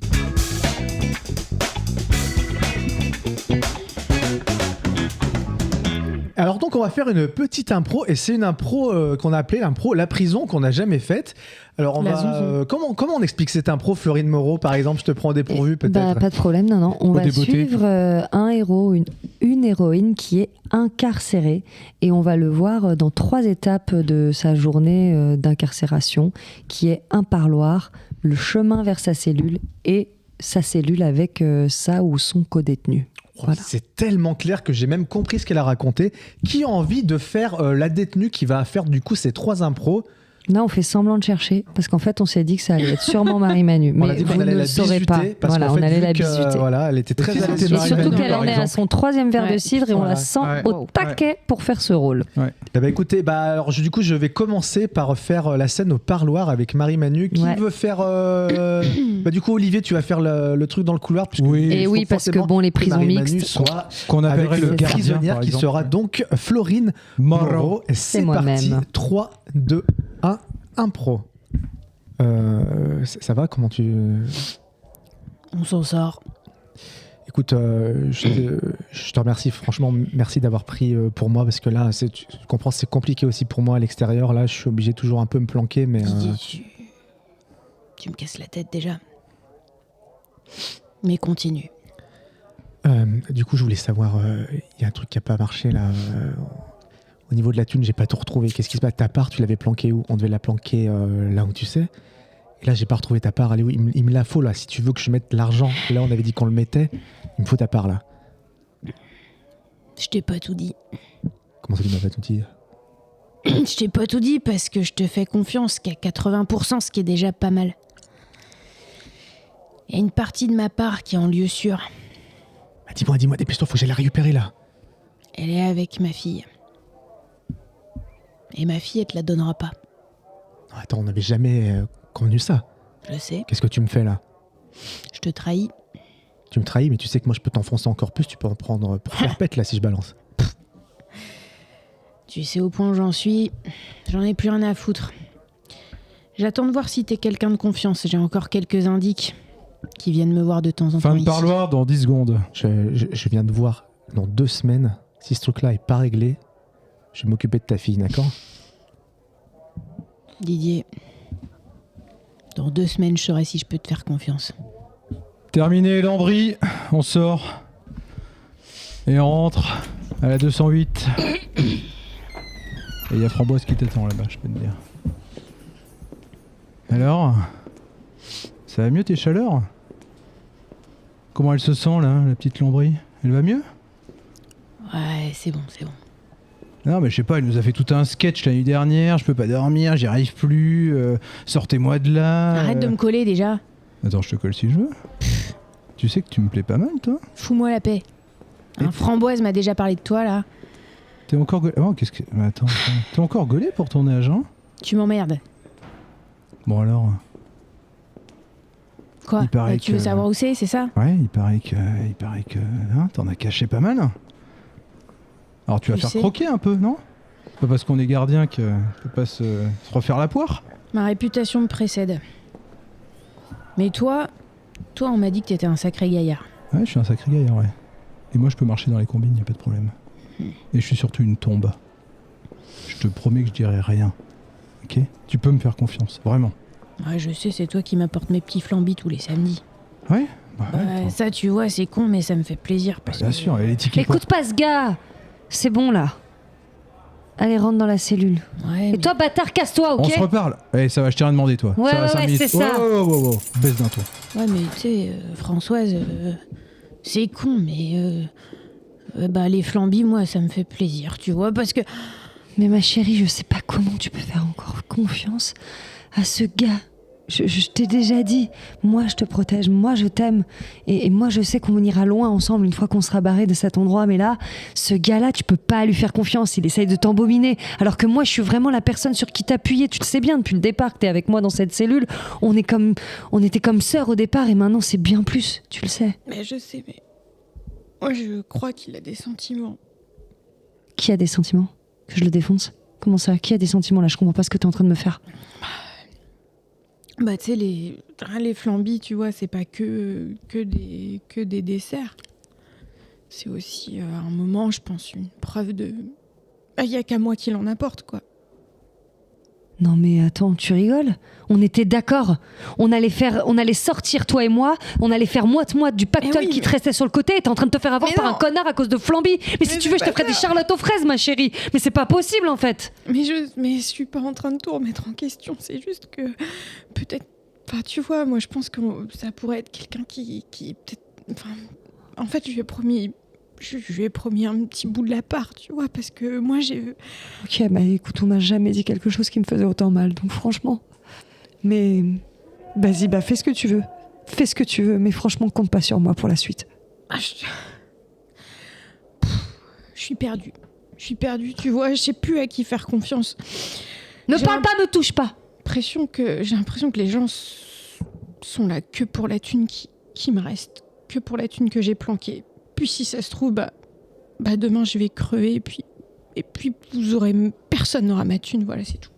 Alors donc on va faire une petite impro et c'est une impro qu'on a appelée l'impro La Prison qu'on n'a jamais faite. Alors on La va zonzon. comment on explique cette impro, Florine Moreau par exemple, je te prends au dépourvu peut-être. Bah, pas de problème, non. On va débeauté. suivre un héros, une héroïne qui est incarcérée et on va le voir dans 3 étapes de sa journée d'incarcération qui est un parloir, le chemin vers sa cellule et sa cellule avec sa ou son codétenu. Voilà. C'est tellement clair que j'ai même compris ce qu'elle a raconté. Qui a envie de faire la détenue qui va faire du coup ces 3 impros? Là, on fait semblant de chercher parce qu'en fait, on s'est dit que ça allait être sûrement Marie-Manu. On a Mais dit vous qu'on allait ne la le saurez pas. bisuter parce Voilà, qu'en on fait, allait vu la que, bisuter. voilà, elle était très Et à l'aise. c'était Et surtout Marie-Manu, qu'elle par en est à exemple. son 3e verre de Ouais. cidre et on la sent Ouais. au taquet pour faire ce rôle. Eh ben, écoutez, alors, du coup, je vais commencer par faire la scène au parloir avec Marie-Manu. Qui Ouais. veut faire du coup, Olivier, tu vas faire le truc dans le couloir. Puisque Oui. il Et faut oui, parce que forcément bon, les prisons Marie-Manu mixtes. soit Qu'on appellerait avec le le gardien, prisonnière par qui exemple. sera donc Florine Moreau. Et c'est parti. moi-même. 3, 2, 1, impro. Ça va? Comment tu... On s'en sort. Écoute, je te remercie, franchement, merci d'avoir pris pour moi, parce que là, tu comprends, c'est compliqué aussi pour moi à l'extérieur. Là, je suis obligé toujours un peu me planquer, mais... Tu me casses la tête déjà. Mais continue. Du coup, je voulais savoir, il y a un truc qui n'a pas marché, là. Au niveau de la thune, j'ai pas tout retrouvé. Qu'est-ce qui se passe? Ta part, tu l'avais planquée où? On devait la planquer là où tu sais. Et là, j'ai pas retrouvé ta part. Allez, oui, il me la faut, là. Si tu veux que je mette l'argent, là, on avait dit qu'on le mettait. Il me faut ta part, là. Je t'ai pas tout dit. Comment ça, tu m'as pas tout dit? Je t'ai pas tout dit parce que je te fais confiance qu'à 80%, ce qui est déjà pas mal. Il y a une partie de ma part qui est en lieu sûr. Bah, dis-moi, dépêche-toi, faut que j'aille la récupérer, là. elle est avec ma fille. Et ma fille, elle te la donnera pas. Attends, on n'avait jamais connu ça. Je sais. Qu'est-ce que tu me fais là? Je te trahis. Tu me trahis, mais tu sais que moi je peux t'enfoncer encore plus, tu peux en prendre pour faire pète là si je balance. Tu sais au point où j'en suis, j'en ai plus rien à foutre. J'attends de voir si t'es quelqu'un de confiance. J'ai encore quelques indices qui viennent me voir de temps en temps. Fin de ici. parloir dans 10 secondes. Je viens de voir dans 2 semaines, si ce truc là est pas réglé, je vais m'occuper de ta fille, d'accord? Didier, dans 2 semaines, je saurai si je peux te faire confiance. Terminé Lambry, on sort. Et on rentre à la 208. Et il y a Framboise qui t'attend là-bas, je peux te dire. Alors, ça va mieux tes chaleurs? Comment elle se sent là, la petite Lambry? Elle va mieux? Ouais, c'est bon. Non mais je sais pas, elle nous a fait tout un sketch la nuit dernière, je peux pas dormir, j'y arrive plus, sortez-moi de là. Arrête de me coller déjà. Attends, je te colle si je veux. Tu sais que tu me plais pas mal toi? Fous-moi la paix. Framboise m'a déjà parlé de toi là. T'es encore gaulé? Oh, qu'est-ce que... Attends. T'es encore gaulé pour ton âge, hein? Tu m'emmerdes. Bon alors... Quoi? Il paraît Tu veux savoir où c'est ça? Ouais, il paraît que... Hein, t'en as caché pas mal. Alors tu vas faire croquer un peu, non? C'est pas parce qu'on est gardien qu'on peut pas se refaire la poire. Ma réputation me précède. Mais toi, on m'a dit que t'étais un sacré gaillard. Ouais, je suis un sacré gaillard, ouais. Et moi je peux marcher dans les combines, y a pas de problème. Et je suis surtout une tombe. Je te promets que je dirai rien. Ok? Tu peux me faire confiance, vraiment. Ouais, je sais, c'est toi qui m'apportes mes petits flambis tous les samedis. Ouais? Bah ouais, ça, tu vois, c'est con, mais ça me fait plaisir. Parce bien que... sûr, elle est tickets. Écoute pas ce gars. C'est bon là. Allez, rentre dans la cellule. Ouais, et toi, bâtard, casse-toi, ok? On se reparle. Eh, ça va, je t'ai rien demandé, toi. Ouais, ça va, 5 minutes. c'est ça. Oh. Baisse d'un tour. Ouais, mais tu sais, Françoise, c'est con, mais... les flambis, moi, ça me fait plaisir, tu vois, parce que... Mais ma chérie, je sais pas comment tu peux faire encore confiance à ce gars. Je t'ai déjà dit, moi je te protège, moi je t'aime, et moi je sais qu'on ira loin ensemble une fois qu'on sera barré de cet endroit, mais là, ce gars-là, tu peux pas lui faire confiance, il essaye de t'embobiner, alors que moi je suis vraiment la personne sur qui t'appuyer, tu le sais bien depuis le départ que t'es avec moi dans cette cellule, on était comme sœurs au départ, et maintenant c'est bien plus, tu le sais. Mais je sais, mais moi je crois qu'il a des sentiments. Qui a des sentiments? Que je le défonce? Comment ça? Qui a des sentiments là? Je comprends pas ce que t'es en train de me faire. Bah tu sais, les flambis, tu vois, c'est pas que des desserts. C'est aussi, à un moment, je pense, une preuve de... y a qu'à moi qu'il en apporte, quoi. Non mais attends, tu rigoles? On était d'accord. On allait sortir, toi et moi, on allait faire moite-moite du pactole qui te restait sur le côté, et t'es en train de te faire avoir par un connard à cause de Flamby. Mais si tu veux, je te ferai des charlottes aux fraises, ma chérie. Mais c'est pas possible, en fait. Mais je suis pas en train de tout remettre en question, c'est juste que... Peut-être... Enfin, tu vois, moi, je pense que ça pourrait être quelqu'un qui peut-être... Enfin, en fait, je lui ai promis un petit bout de la part, tu vois, parce que moi, j'ai... Ok, bah écoute, on m'a jamais dit quelque chose qui me faisait autant mal, donc franchement... Mais... Vas-y, fais ce que tu veux. Fais ce que tu veux, mais franchement, compte pas sur moi pour la suite. Je suis perdue. Tu vois, je sais plus à qui faire confiance. Ne parle pas, ne touche pas. J'ai l'impression que les gens sont là que pour la thune qui me reste, que pour la thune que j'ai planquée. Puis si ça se trouve, demain je vais crever et puis personne n'aura ma thune, voilà, c'est tout.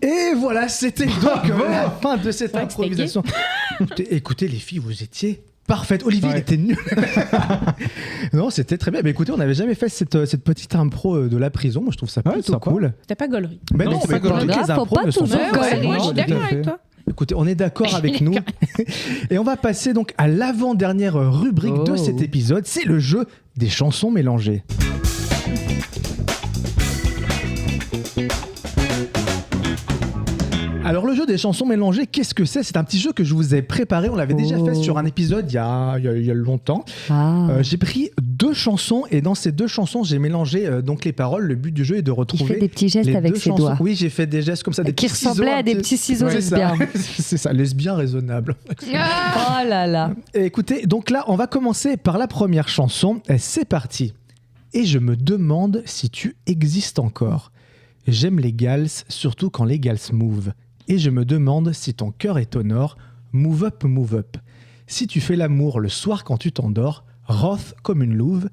Et voilà, c'était donc la fin de cette improvisation. Écoutez les filles, vous étiez parfaites. Olivier, il était nul. Non, c'était très bien. Mais écoutez, on n'avait jamais fait cette petite impro de la prison. Moi, je trouve ça plutôt cool. T'as pas gaulerie. Non, c'est pas gaulerie. Toutes les impros ne sont pas gaulerie. Moi, je suis d'accord avec toi. Écoutez, on est d'accord avec nous. Et on va passer donc à l'avant-dernière rubrique de cet épisode. C'est le jeu des chansons mélangées. Alors le jeu des chansons mélangées, qu'est-ce que c'est? C'est un petit jeu que je vous ai préparé, on l'avait déjà fait sur un épisode il y a longtemps. J'ai pris 2 chansons et dans ces 2 chansons j'ai mélangé donc les paroles. Le but du jeu est de retrouver... Il fait des petits gestes avec ses doigts. Oui, j'ai fait des gestes comme ça, des qui ressemblaient à des petits ciseaux lesbiens. C'est ça, lesbien raisonnable. Oh là là. Et écoutez, donc là on va commencer par la première chanson. C'est parti. et je me demande si tu existes encore. J'aime les gals, surtout quand les gals move. Et je me demande si ton cœur est au nord. Move up, move up. Si tu fais l'amour le soir quand tu t'endors, roth comme une louve.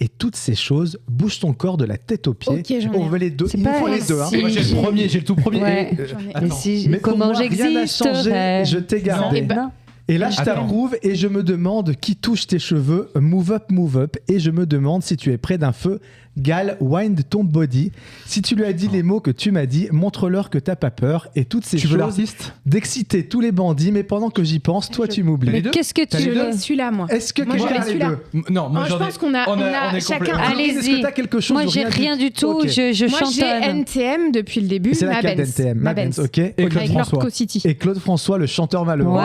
Et toutes ces choses, bouge ton corps de la tête aux pieds. Ok, j'en ai On un. veut les deux. C'est Il nous pas faut les deux. Hein. si- Moi, j'ai le premier, j'ai le tout premier. Ouais. J'en ai Et un. si, Mais pour comment moi, rien n'a changé, j'existerais? je t'ai gardé. Eh ben, Et là, je Attends. t'approuve et je me demande qui touche tes cheveux. Move up, move up. Et je me demande si tu es près d'un feu. Gal, wind ton body. Si tu lui as dit les mots que tu m'as dit, montre-leur que t'as pas peur. Et toutes ces Tu veux choses l'artiste? d'exciter tous les bandits. Mais pendant que j'y pense, toi, tu m'oublies. Mais deux qu'est-ce que T'as tu les je veux? l'ai celui-là, moi. Est-ce que Moi, quelqu'un je l'ai a les celui-là. deux? Non, moi Je j'en ai. pense qu'on a chacun. complètement- Allez-y. Est-ce que t'as quelque chose Moi, ou j'ai rien du tout. Ok. Je Moi, j'ai chantonne. NTM depuis le début. C'est Ma laquelle Benz. d'NTM? Ma Benz, ok. Et Claude Avec François. Lorco City. Et Claude François, le chanteur malheureux.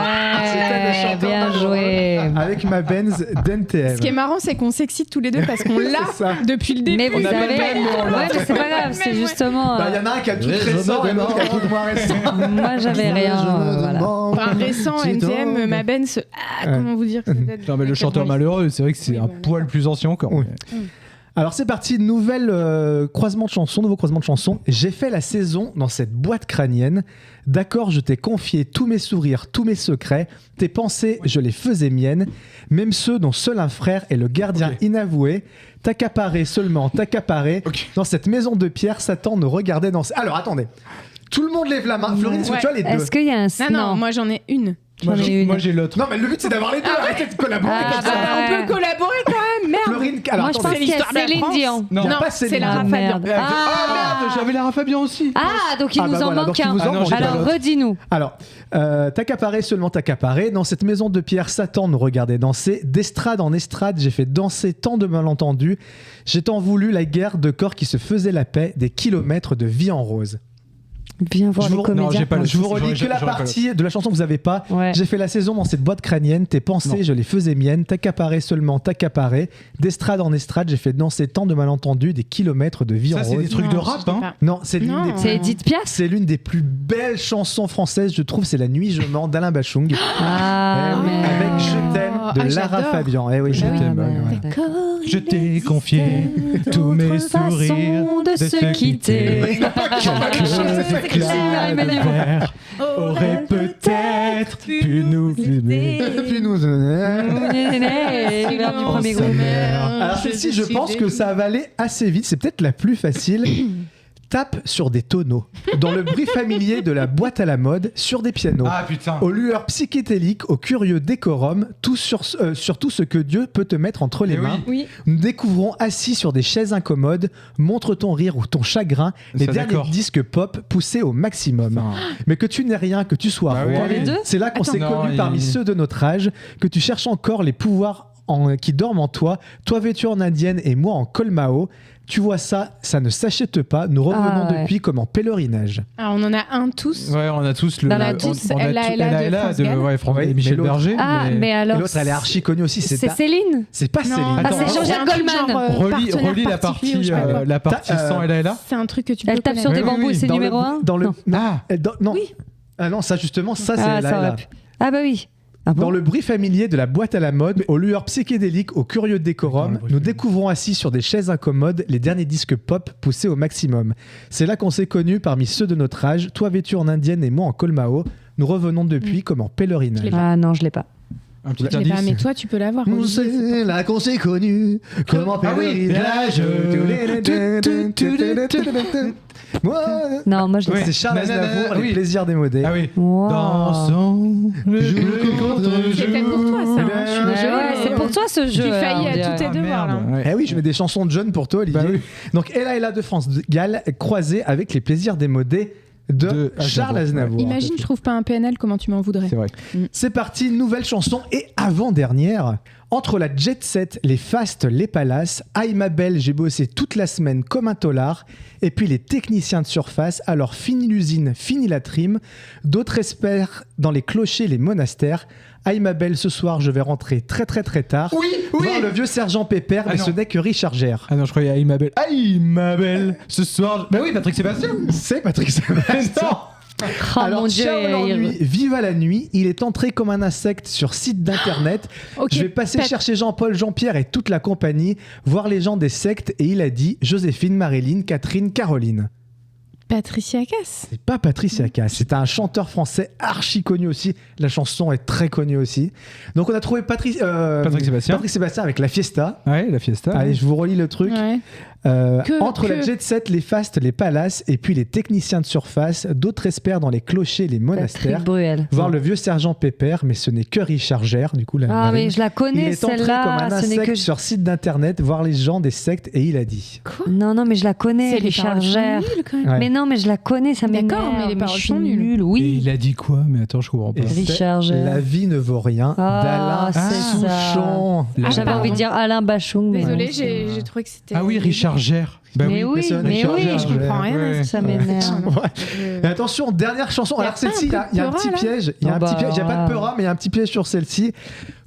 C'était le Ouais, chanteur bien malheureux. joué. Avec ma Benz d'NTM. Ce qui est marrant, c'est qu'on s'excite tous les deux parce qu'on l'a C'est ça. depuis le début. Mais vous On a avez. pas le même, mais on l'a. Ouais, mais c'est pas grave, c'est Même, ouais. justement. Bah, y en a un qui a le truc récent et l'autre qui a le truc moins récent. Moi, j'avais rien. Voilà. Enfin, récent, NTM, ma Benz. Comment vous dire que ça date Non, mais le de chanteur 90. malheureux, c'est vrai que c'est Oui, un bon. poil plus ancien encore. Oui. mais- Alors c'est parti, nouvelle croisement de chansons, nouveau croisement de chansons. J'ai fait la saison dans cette boîte crânienne. D'accord, je t'ai confié tous mes sourires, tous mes secrets. Tes pensées, je les faisais miennes. Même ceux dont seul un frère est le gardien Ok. inavoué. T'accaparer seulement, t'accaparer. Ok. Dans cette maison de pierre, Satan nous regardait danser. Alors attendez, tout le monde lève la main. Florine, est-ce que Ouais. tu as les deux? Est-ce qu'il y a un. Non, moi j'en ai une. Moi, J'en ai j'ai- une. moi, j'ai l'autre. Non mais le but c'est d'avoir les deux. Arrêtez de collaborer Ah, comme ça. bah, On ouais. peut collaborer quand même, merde. Florine, alors Moi, je attendez. pense qu'il y a l'histoire de la Céline France. Dion. Non. Il y a Non, pas c'est Céline Lara Dion. Fabian. Ah merde, j'avais Lara Fabian aussi. Ah, donc il Ah, nous bah en voilà, manque donc il un. vous en manque Alors, un. redis-nous. Alors, t'accaparer seulement t'accaparer. Dans cette maison de pierre, Satan nous regardait danser. D'estrade en estrade, j'ai fait danser tant de malentendus. J'ai tant voulu la guerre de corps qui se faisait la paix, des kilomètres de vie en rose. Viens voir Je les vous- comédiens. non, j'ai pas le- Je vous relis J'aurais- que la j'aurais pas partie de la chanson que vous avez pas. Ouais. J'ai fait la saison dans cette boîte crânienne. Tes pensées, Non. je les faisais miennes. T'accaparer seulement t'accaparer. D'estrade en estrade, j'ai fait danser tant de malentendus, des kilomètres de vie Ça, en c'est rose. des trucs de Non, rap, je sais hein. pas. Non, c'est l'une Non. des C'est Edith Piaf. C'est l'une des plus belles chansons françaises, je trouve. C'est La Nuit je mens d'Alain Bachung. Ah, Eh oui, mais- avec Je t'aime de Ah, Lara j'adore. Fabian. Eh oui, Je Ah, t'aime, bah, ouais. d'accord. Je t'ai confié tous mes D'autres sourires façons de se quitter. Quelques éclats de verre auraient peut-être pu nous aimer. Et puis nous. L'heure du premier groupe. Alors celle-ci, je pense que ça va aller assez vite. C'est peut-être la plus facile. Tape sur des tonneaux. Dans le bruit familier de la boîte à la mode, sur des pianos. Ah putain. Aux lueurs psychédéliques, au curieux décorum, tout sur tout ce que Dieu peut te mettre entre les Eh oui. mains. Oui. Nous découvrons assis sur des chaises incommodes, montre ton rire ou ton chagrin, les Ça, derniers d'accord. disques pop poussés au maximum. Enfin, Mais que tu n'es rien, que tu sois Bah oui. roi. Les deux C'est là qu'on Attends. s'est Non, connus il- parmi ceux de notre âge, que tu cherches encore les pouvoirs qui dorment en toi, toi vêtu en indienne et moi en colmao. Tu vois ça, ça ne s'achète pas, nous revenons Ah ouais. depuis comme en pèlerinage. Alors, on en a un tous. Ouais, on a tous le. Dans la on- tous, on a Ella, tout- Ella de Ella France Gall. ouais, France Oui, et mais Michel l'autre- Berger. Ah, mais Et alors. l'autre, elle est archi connue aussi. C'est Céline. C'est pas Céline. Ah, Attends, c'est Jean-Jacques Goldman. Relis la partie, la partie sans Ella Ella. C'est un truc que tu peux Elle tape sur des Oui, oui, bambous, oui. c'est Dans numéro le, 1 dans le, Ah, non. Oui. Ah non, ça justement, ça c'est Ah, là, ça aurait là. pu. Ah bah oui. Ah bon Dans le bruit familier de la boîte à la mode, aux lueurs psychédéliques, au curieux décorum, Attends, le bruit nous familier. découvrons assis sur des chaises incommodes les derniers disques pop poussés au maximum. C'est là qu'on s'est connus parmi ceux de notre âge, toi vêtu en indienne et moi en colmao. Nous revenons depuis comme en pèlerinage. pas. Ah non, je l'ai pas. un petit Je l'ai pas, mais indice. toi, tu peux l'avoir. Olivier. C'est là qu'on s'est connus comme en Ah oui, pèlerinage. Non, moi je l'ai Oui. pas. C'est Charles Nanana, Aznavour, oui. Les plaisirs démodés. Ah oui. Wow. Dansons le Jour jeu contre C'était pour toi, ça. hein. Je suis Ouais, désolée, ouais, mais- c'est pour toi ce jeu. J'ai failli on à dirait. tout tes devoirs, là. Ouais. Eh oui, je mets des chansons de John pour toi, Olivier. Bah oui. Donc, Ella de France Gall, croisée avec Les plaisirs démodés de Charles Aznavour. Imagine, je trouve pas un PNL, comment tu m'en voudrais. C'est vrai. C'est parti, nouvelle chanson et avant-dernière. Entre la jet set, les fastes, les palaces, aïe ma belle, j'ai bossé toute la semaine comme un tolard. Et puis les techniciens de surface, alors fini l'usine, fini la trim. D'autres espèrent dans les clochers, les monastères. Aïe ma belle, ce soir je vais rentrer très très très tard. Oui, oui. Voir le vieux sergent Pépère, mais non. ce n'est que Richard Gere. Ah non, je croyais Aïe ma belle. Aïe ma belle. Ce soir. Bah oui, Patrick Sébastien. C'est Patrick Sébastien. Non. Oh Alors, mon Dieu, ciao l'ennui, vive à la nuit. Il est entré comme un insecte sur site d'internet. Ok, Je vais passer chercher Jean-Paul, Jean-Pierre et toute la compagnie, voir les gens des sectes, et il a dit Joséphine, Marilyn, Catherine, Caroline. Patricia Cass. C'est pas Patricia Cass, c'est un chanteur français archi connu aussi. La chanson est très connue aussi. Donc on a trouvé Patrick Sébastien avec La Fiesta. Ouais, La Fiesta. Allez, je vous relis le truc. Ouais. Entre la jet set, les fastes, les palaces et puis les techniciens de surface, d'autres espèrent dans les clochers, les monastères, Patrick Bruel. voir le vieux sergent Pépère, mais ce n'est que Richard Gere, du coup. Ah, mais je la il connais est entré celle-là. comme un Ce n'est insecte que sur site d'internet, voir les gens des sectes, et il a dit. Quoi? Non, mais je la connais, C'est les Richard paroles sont Gere. nulles, quand même. Ouais. Mais non, mais je la connais, ça m'énerve. D'accord, mais les paroles je suis sont nulles. nulle, Et oui. il a dit quoi? Mais attends, je comprends pas. Et c'est Richard Gere. La vie ne vaut rien, Ah, d'Alain c'est Souchon. La- J'avais envie de dire Alain Bachung, mais Désolée, non. j'ai trouvé que c'était. Ah oui, Richard Gere. Bah Mais oui, c'est un mais Richard oui, Gere, je comprends rien à Ouais. ça m'énerve. Ouais. Et attention, dernière chanson. Y a Alors pas celle-ci, un peu il y a un de petit Peura, là piège. Il y a Oh un petit bah, piège. Il n'y a pas de Peura, mais il y a un petit piège sur celle-ci.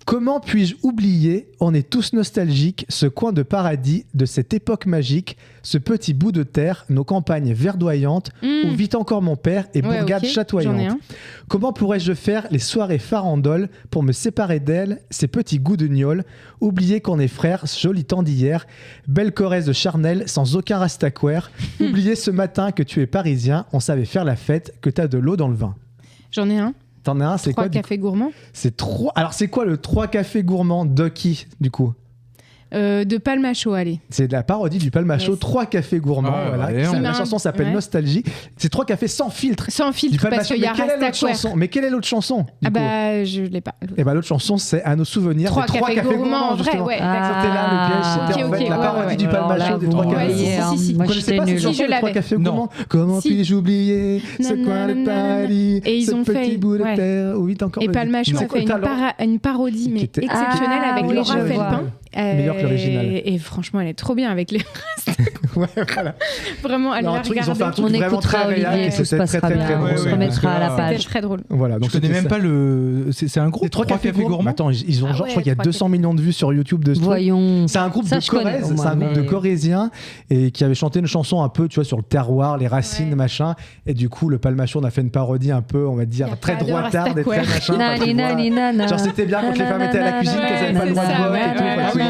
Comment puis-je oublier, on est tous nostalgiques, ce coin de paradis, de cette époque magique, ce petit bout de terre, nos campagnes verdoyantes, où vit encore mon père et bourgade J'en ai chatoyante. un. Comment pourrais-je faire les soirées farandoles pour me séparer d'elle, ces petits goûts de gnôle, oublier qu'on est frères, ce joli temps d'hier, belle Corrèze de Charnel, sans aucun rastaquaire, oublier ce matin que tu es parisien, on savait faire la fête, que t'as de l'eau dans le vin. J'en ai un. T'en as un, c'est 3 quoi du coup cafés gourmands. C'est 3. Alors c'est quoi le 3 cafés gourmands de qui du coup? De Palmacho, allez. C'est de la parodie du Palmacho, Yes. 3 cafés gourmands. Ah, voilà. ouais, La chanson s'appelle Ouais. Nostalgie. C'est 3 cafés sans filtre. Sans Du filtre, parce Palmacho. qu'il y a Mais quelle est l'autre Rastaquaire. chanson? Mais quelle est l'autre chanson du Ah coup bah, je l'ai pas. Et bah l'autre chanson, c'est À nos souvenirs. 3 des 3 cafés gourmands, en vrai, justement. ouais. Ah, C'était là le piège, c'était ok, en fait ok, la ouais, parodie ouais. du Alors Palmacho là, des vous 3 voyez, cafés voyez, gourmands. hein, si, si. moi Vous connaissez j'étais pas cette nulle. chanson, Si, je les 3 l'avais. cafés Non. gourmands? Comment Si. puis-je oublier ce coin de Nanana. paradis, Et ils ce ont petit fait- bout de ouais. terre où vit encore Et le Palmacho C'est a quoi fait le talent une parodie, Qui mais était exceptionnelle Ah, avec oui, Laura je vois. Felpin. Meilleure que l'original. Et franchement, elle est trop bien avec les. Ouais, voilà. Vraiment, elle Non, la un truc, ils ont fait un regarder. truc On vraiment écoutera très réel, Olivier, et tout se c'était très passera très bien. très On drôle. se ouais, remettra à la ouais. C'était page. très drôle. Voilà, donc Je connais c'était même ça. pas le. C'est un groupe. Les 3 cafés gourmands. gourmands. Attends, ils ont Ah genre, ouais, je crois qu'il y a 3 200 millions de vues sur YouTube de ce truc. Voyons. C'est un groupe Ça, de je connais, Corrèze, au c'est un moins, groupe de mais- Corréziens et qui avait chanté une chanson un peu, tu vois, sur le terroir, les racines, Ouais. machin. Et du coup, le Palmachon a fait une parodie un peu, on va Y dire, a très pas de droitarde et très Rastaquaire. machin. enfin, tu Nani, vois. nani, nana. Genre, c'était bien quand les femmes étaient à la cuisine, qu'elles avaient pas le droit de c'est ça, vote et ouais, tout. ouais, enfin, tu vois.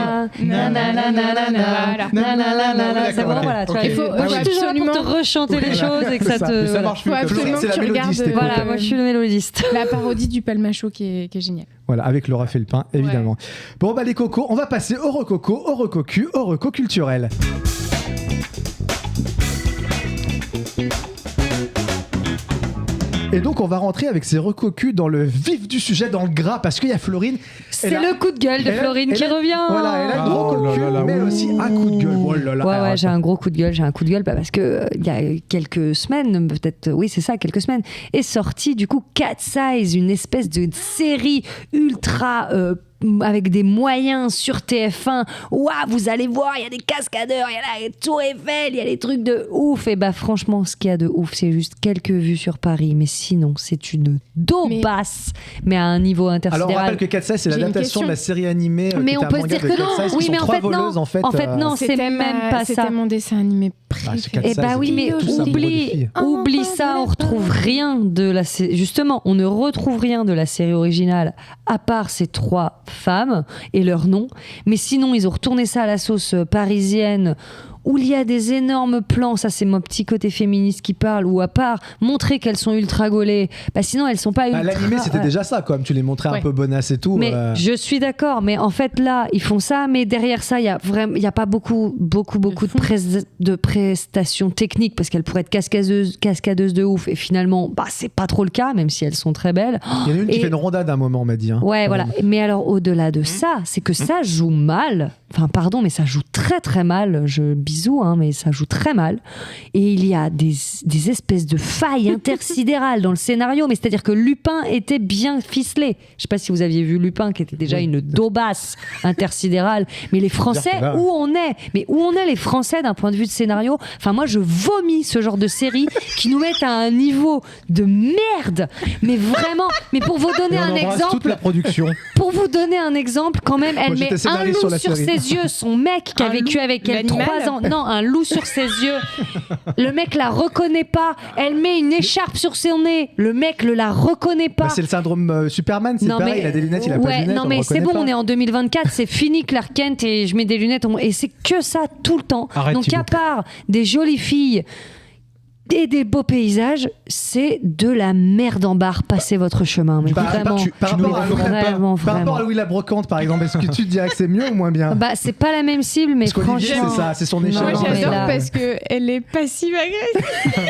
C'est bon, voilà. tu vois. Il faut Moi, je suis toujours là absolument- pour te rechanter les Voilà, choses et que c'est ça ça. te. Mais ça voilà. marche Faut mieux que absolument c'est la que tu mélodiste. regardes, Voilà, moi je suis le mélodiste. La parodie du Palmacho qui est géniale. Voilà, avec Laura Felpin, évidemment. Bon, bah, les cocos, on va passer au recoco, au recocu, au reco culturel. Et donc, on va rentrer avec ces recocus dans le vif du sujet, dans le gras, parce qu'il y a Florine. C'est Elle a- le coup de gueule de elle a- Florine qui elle a- revient. Voilà, elle a un gros Oh coup de là cul, là, mais aussi un coup de gueule. Oh là là. Ouais, Alors, ouais, j'ai attends. un gros coup de gueule. J'ai un coup de gueule parce que il y a quelques semaines, peut-être, oui, c'est ça, quelques semaines, est sorti du coup Cat Size, une espèce de série ultra avec des moyens sur TF1. Waouh, vous allez voir, il y a des cascadeurs, il y a la Tour Eiffel, il y a des trucs de ouf. Et bah, franchement, ce qu'il y a de ouf, c'est juste quelques vues sur Paris. Mais sinon, c'est une daubasse, mais à un niveau Alors, on intersidéral. rappelle que Cat Size, c'est J'ai une l'adaptation de la question. série animée. Mais qui est on un peut se manga dire de que Cat non. Size, qui Oui, sont mais en 3 fait, non. voleuses, En fait, non, c'est C'était même pas ça. C'était mon dessin animé c'est préféré. Cat Eh Size, bah oui, mais tout ça, pour les oublie, filles. oublie ça, on retrouve rien de la justement, on ne retrouve rien de la série originale à part ces 3 femmes et leurs noms. Mais sinon, ils ont retourné ça à la sauce parisienne où il y a des énormes plans, ça c'est mon petit côté féministe qui parle, ou à part montrer qu'elles sont ultra gaulées, bah sinon elles sont pas Bah, ultra... l'animé, c'était ouais. déjà ça, quand même. Tu les montrais un Ouais. peu bonasses et tout. Mais je suis d'accord, mais en fait là, ils font ça, mais derrière ça, il y a vraiment, il y a pas beaucoup de prestations techniques parce qu'elles pourraient être cascadeuses de ouf, et finalement, bah c'est pas trop le cas, même si elles sont très belles. Il y en a une qui Et- fait une rondade à un moment, on m'a dit. Hein, Ouais, quand voilà. même. Mais alors, au-delà de ça, c'est que ça joue mal. Enfin, pardon, mais ça joue très très mal. Bisous, hein, mais ça joue très mal. Et il y a des espèces de failles intersidérales dans le scénario. Mais c'est-à-dire que Lupin était bien ficelé. Je sais pas si vous aviez vu Lupin, qui était déjà une daubasse intersidérale. Mais les Français, C'est-à-dire que là- où on est? Mais où on est les Français d'un point de vue de scénario? Enfin, moi, je vomis ce genre de série qui nous mettent à un niveau de merde. Mais vraiment. Mais pour vous donner Et on un embrasse exemple. toute la production. Pour vous donner un exemple, quand même, elle Moi, met j'étais un scénariste loup sur la sur série. ses yeux. Son mec qui a Un vécu loup, avec elle l'animal. 3 ans. non, un loup sur ses yeux. Le mec la reconnaît pas. Elle met une écharpe sur son nez. Le mec la reconnaît pas. Bah, c'est le syndrome Superman, c'est Non, pareil, mais- il a des lunettes, il a pas de lunettes. non on mais le c'est reconnaît bon, pas. on est en 2024, c'est fini Clark Kent et je mets des lunettes et c'est que ça tout le temps. Arrête, Donc Thibaut. à part des jolies filles et des beaux paysages, c'est de la merde en barre. Passez votre chemin, mais vraiment, Par rapport à vraiment, par rapport à Louis la Brocante, par exemple, est-ce que tu te dirais que c'est mieux ou moins bien? Bah c'est pas la même cible, mais Parce qu'Olivier, franchement, c'est ça, c'est son échelle. Moi, Non, mais j'adore là- parce qu'elle est passive-agressive.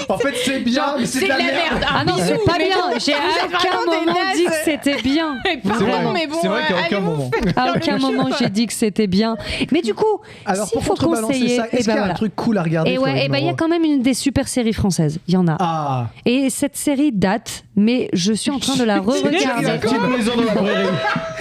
En fait, c'est bien, Genre, mais c'est de la merde. Ah non, c'est pas bien. J'ai à êtes aucun vraiment des moment nazes. dit que c'était bien. Pardon, Vraiment. mais bon, C'est vrai qu'à aucun allez-vous moment. faire À le aucun show. moment j'ai dit que c'était bien. Mais du coup, Alors, s'il pour faut contrebalancer conseiller, ça, est-ce et qu'il y a voilà. un truc cool à regarder? Et ouais, Florine et ben il y a Moreau quand même une des super séries françaises. Il y en a. Ah, Et cette série date, mais je suis en train de la La re-regarder. petite maison dans la prairie.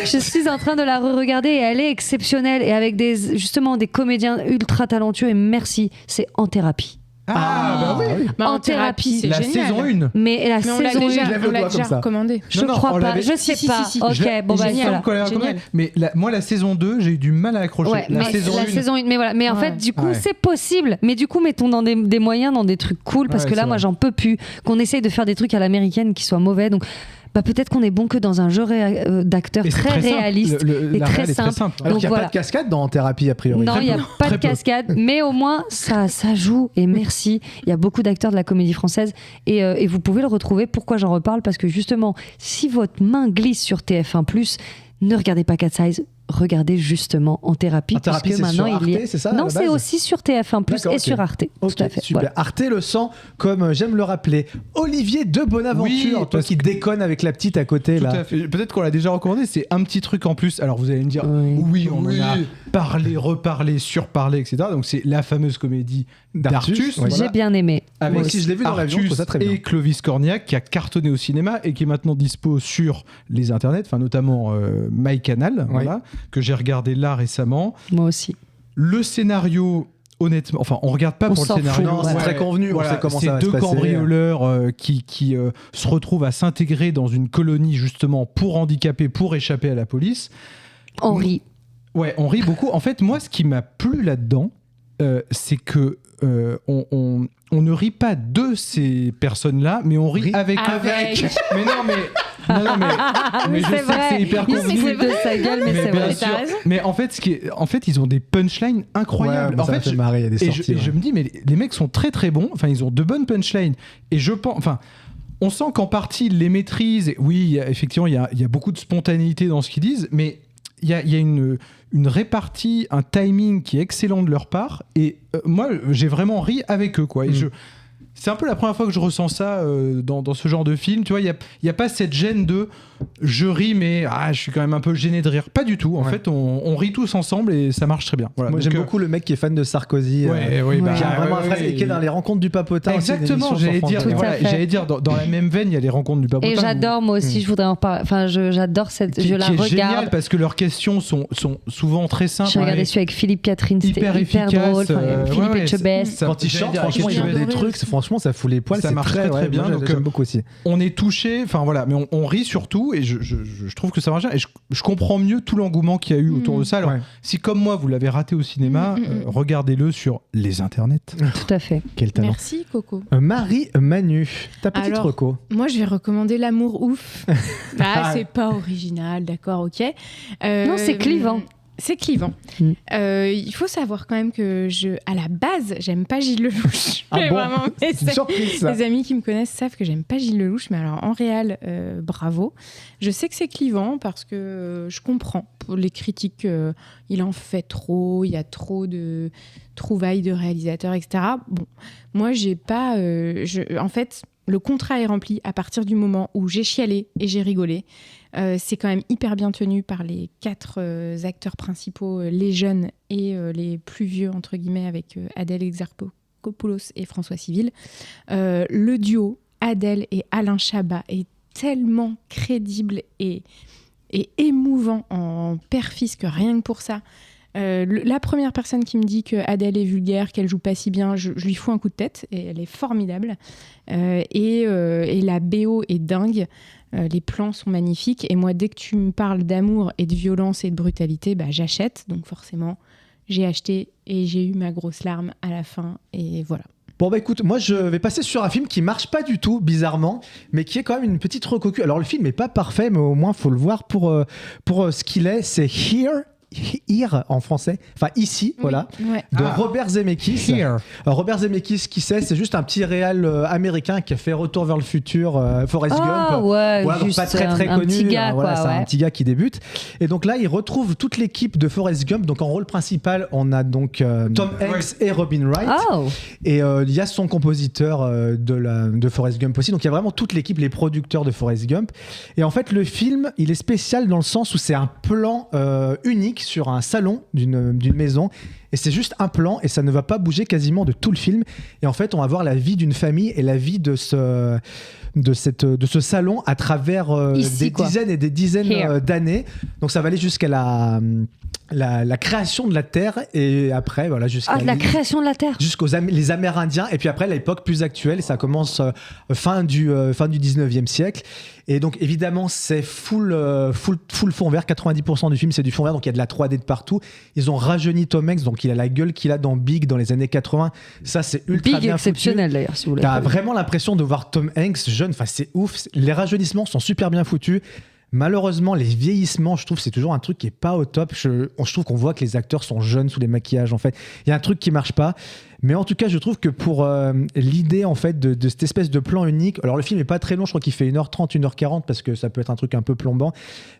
Je suis en train de la re-regarder et elle est exceptionnelle et avec justement des comédiens ultra talentueux et merci, c'est En thérapie. Ah, bah oui. Bah, En thérapie, c'est La génial. saison 1. Mais la Mais on l'a saison déjà, 1, lève le on l'a doigt déjà comme ça. recommandé. je Non, crois on pas, l'avait- je sais Si, pas. si, si. Ok, Je- bon bah il me semble voilà. qu'on l'avait recommandé, Génial. mais moi la saison 2 j'ai eu du mal à accrocher. Ouais, la mais saison 1. la saison 1, mais voilà. Mais en Ouais. fait, du coup, Ouais. c'est possible. Mais du coup, mettons dans des moyens, dans des trucs cool, parce Ouais, que là, c'est moi, vrai. j'en peux plus. Qu'on essaye de faire des trucs à l'américaine qui soient mauvais. Donc, bah, peut-être qu'on est bon que dans un jeu d'acteurs Et c'est très simple. réaliste La et très réelle est très simple. simple. alors Donc qu'il n'y a voilà. pas de cascade dans thérapie, a priori. Non, il n'y a pas de Très peu. cascade, mais au moins ça joue et merci. Il y a beaucoup d'acteurs de la comédie française et vous pouvez le retrouver. Pourquoi j'en reparle? Parce que justement, si votre main glisse sur TF1+, ne regardez pas Cat Size, regardez justement En thérapie. En thérapie, puisque c'est sur maintenant il y Arte, c'est ça, à Non, la c'est base aussi sur TF1+, D'accord, et ok. sur Arte. Ok, Tout à fait. super. Voilà. Arte le sang, comme j'aime le rappeler. Olivier de Bonaventure, Oui, toi parce qui déconne avec la petite à côté Tout là. à fait. Peut-être qu'on l'a déjà recommandé, c'est un petit truc en plus. Alors vous allez me dire, Oui. oui, on Oui. en a parlé, reparlé, surparlé, etc. Donc c'est la fameuse comédie D'Artus, d'Artus. ouais. J'ai bien aimé. Avec Moi aussi, je l'ai vu dans l'avion, je trouve ça très bien. et Clovis Cornillac qui a cartonné au cinéma et qui est maintenant dispo sur les internets, enfin notamment MyCanal, voilà, que j'ai regardé là récemment. Moi aussi. Le scénario, honnêtement, enfin on regarde pas On pour le s'en scénario. fout, Non, c'est très convenu, on sait comment c'est ça va deux se passer. cambrioleurs qui se retrouvent à s'intégrer dans une colonie justement pour handicapés, pour échapper à la police. Henri. Ouais, on rit beaucoup. En fait, moi, ce qui m'a plu là-dedans, c'est que on ne rit pas de ces personnes-là, mais on rit avec. Mais non, mais je c'est sais vrai. que c'est hyper Il se convenu. fout de sa gueule, mais c'est bien vrai. sûr. Mais en fait, ils ont des punchlines incroyables. Ouais, moi, en ça m'a fait, fait marrer, il y a des et sorties, je ouais. me dis, mais les mecs sont très très bons. Enfin, ils ont de bonnes punchlines. Et je pense, enfin. On sent qu'en partie, ils les maîtrisent. Et oui, effectivement, il y a beaucoup de spontanéité dans ce qu'ils disent, mais il y a une répartie, un timing qui est excellent de leur part. Et moi, j'ai vraiment ri avec eux, quoi. Et c'est un peu la première fois que je ressens ça dans ce genre de film. Tu vois, il y a pas cette gêne de je ris, mais je suis quand même un peu gêné de rire. Pas du tout. En fait, on rit tous ensemble et ça marche très bien. Voilà. Moi, Donc, j'aime beaucoup le mec qui est fan de Sarkozy. Qui a vraiment un frère et qui est dans les rencontres du papotin. aussi, une Exactement, émission sur France 2. j'allais dire dans la même veine, il y a les rencontres du papotin. Et j'adore, moi aussi, je voudrais en parler. Enfin, j'adore cette. Je la qui est regarde. génial parce que leurs questions sont souvent très simples. J'ai regardé celui avec Philippe Catherine, c'était hyper hyper efficace, drôle. Enfin, Philippe Etchebest. Quand il chante, franchement, il met des trucs, franchement, ça fout les poils. Ça c'est marche très, très bien. moi, Donc, j'aime beaucoup aussi. On est touché, enfin voilà, mais on rit surtout et je trouve que ça marche bien et je comprends mieux tout l'engouement qu'il y a eu autour de ça. Alors, si comme moi vous l'avez raté au cinéma, regardez-le sur les internets. Tout à fait. Quel talent. Merci Coco. Marie Manu, ta petite Alors, reco. Moi, je vais recommander L'amour ouf. C'est pas original, d'accord, ok. Non, c'est clivant. C'est clivant. Il faut savoir quand même que à la base, j'aime pas Gilles Lelouch. Ah Mais bon vraiment, C'est une surprise, ça. les amis qui me connaissent savent que j'aime pas Gilles Lelouch, mais alors en réel, bravo. Je sais que c'est clivant parce que je comprends pour les critiques. Il en fait trop, il y a trop de trouvailles de réalisateurs, etc. Bon, moi, j'ai pas. En fait, le contrat est rempli à partir du moment où j'ai chialé et j'ai rigolé. C'est quand même hyper bien tenu par les 4 acteurs principaux, les jeunes et les plus vieux, entre guillemets, avec Adèle Exarchopoulos et François Civil. Le duo Adèle et Alain Chabat est tellement crédible et émouvant en père-fils que rien que pour ça. La première personne qui me dit que Adèle est vulgaire, qu'elle joue pas si bien, je lui fous un coup de tête et elle est formidable. Et la BO est dingue. Les plans sont magnifiques et moi dès que tu me parles d'amour et de violence et de brutalité, j'achète, donc forcément j'ai acheté et j'ai eu ma grosse larme à la fin. Et voilà. Bon bah écoute, moi je vais passer sur un film qui marche pas du tout, bizarrement, mais qui est quand même une petite recocu. Alors le film est pas parfait, mais au moins faut le voir pour ce qu'il est. C'est Here en français, enfin ici, Oui, voilà, ouais. de Robert Zemeckis. Here. Robert Zemeckis, qui c'est juste un petit réal américain qui a fait Retour vers le futur, Forrest Gump. Ouais, donc juste pas très un connu. petit gars, Voilà, quoi, c'est ouais. un petit gars qui débute. Et donc là, il retrouve toute l'équipe de Forrest Gump. Donc en rôle principal, on a donc Tom Hanks et Robin Wright. Oh. Et il y a son compositeur de Forrest Gump aussi. Donc il y a vraiment toute l'équipe, les producteurs de Forrest Gump. Et en fait, le film, il est spécial dans le sens où c'est un plan unique sur un salon d'une maison. Et c'est juste un plan et ça ne va pas bouger quasiment de tout le film. Et en fait, on va voir la vie d'une famille et la vie de ce salon à travers Ici, des dizaines et des dizaines d'années. Donc ça va aller jusqu'à la création de la Terre et après, voilà, jusqu'à La création de la Terre. jusqu'aux les Amérindiens et puis après l'époque plus actuelle, ça commence fin du 19e siècle. Et donc évidemment c'est full fond vert, 90% du film c'est du fond vert, donc il y a de la 3D de partout. Ils ont rajeuni Tom Hanks, donc il a la gueule qu'il a dans Big dans les années 80. Ça c'est ultra Big bien exceptionnel foutu. d'ailleurs, si vous voulez. T'as vraiment l'impression de voir Tom Hanks jeune, enfin c'est ouf, les rajeunissements sont super bien foutus. Malheureusement, les vieillissements, je trouve, c'est toujours un truc qui est pas au top. Je trouve qu'on voit que les acteurs sont jeunes sous les maquillages. En fait, il y a un truc qui marche pas. Mais en tout cas, je trouve que pour l'idée en fait de cette espèce de plan unique, alors le film est pas très long, je crois qu'il fait 1h30, 1h40 parce que ça peut être un truc un peu plombant.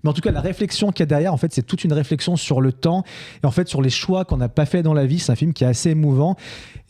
Mais en tout cas, la réflexion qu'il y a derrière, en fait, c'est toute une réflexion sur le temps et en fait sur les choix qu'on n'a pas fait dans la vie. C'est un film qui est assez émouvant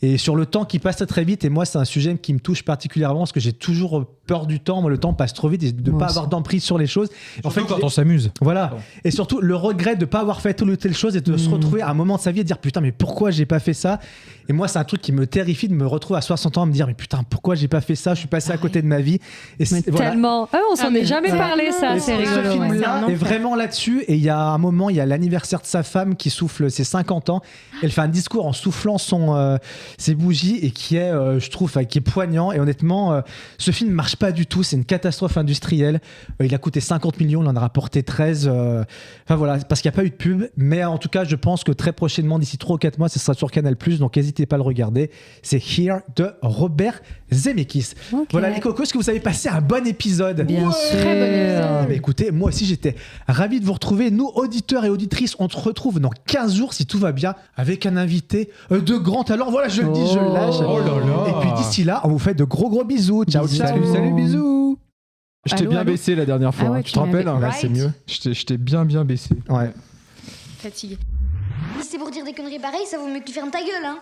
et sur le temps qui passe très vite. Et moi, c'est un sujet qui me touche particulièrement parce que j'ai toujours peur du temps. Moi, le temps passe trop vite et de Moi pas aussi. avoir d'emprise sur les choses. En fait, quand on s'amuse. Voilà. Et surtout, le regret de pas avoir fait telle ou telle chose et de se retrouver à un moment de sa vie et de dire putain, mais pourquoi j'ai pas fait ça? Et moi, c'est un truc qui me terrifie de me retrouver à 60 ans à me dire mais putain, pourquoi j'ai pas fait ça? Je suis passé à côté de ma vie. Et Mais tellement. Ah, on s'en est jamais parlé, ça. Et C'est ce rigolo. ouais. film-là est vraiment là-dessus. Et il y a un moment, il y a l'anniversaire de sa femme qui souffle ses 50 ans. Elle fait un discours en soufflant ses bougies et qui est, je trouve, qui est poignant. Et honnêtement, ce film marche pas du tout. C'est une catastrophe industrielle. Il a coûté 50 millions, il en a rapporté 13. Enfin voilà, parce qu'il n'y a pas eu de pub. Mais en tout cas, je pense que très prochainement, d'ici 3 ou 4 mois, ce sera sur Canal+. Donc n'hésitez pas à le regarder. C'est Here de Robert Zemeckis. Ok. Voilà les cocos, est-ce que vous avez passé un bon épisode? Bien sûr. Très bon épisode. Mais écoutez, moi aussi j'étais ravi de vous retrouver. Nous, auditeurs et auditrices, on se retrouve dans 15 jours si tout va bien avec un invité de grand talent. Voilà, je le dis, je le lâche. Oh là là. Et puis d'ici là, on vous fait de gros bisous. Ciao, ciao. Salut, bisous. Je t'ai Allô, bien allô baissé la dernière fois. Ah ouais, Tu te tu rappelles m'avais- Là, c'est mieux. Je t'ai bien baissé. Ouais. Fatigué. Si c'est pour dire des conneries pareilles, ça vaut mieux que tu fermes ta gueule, hein.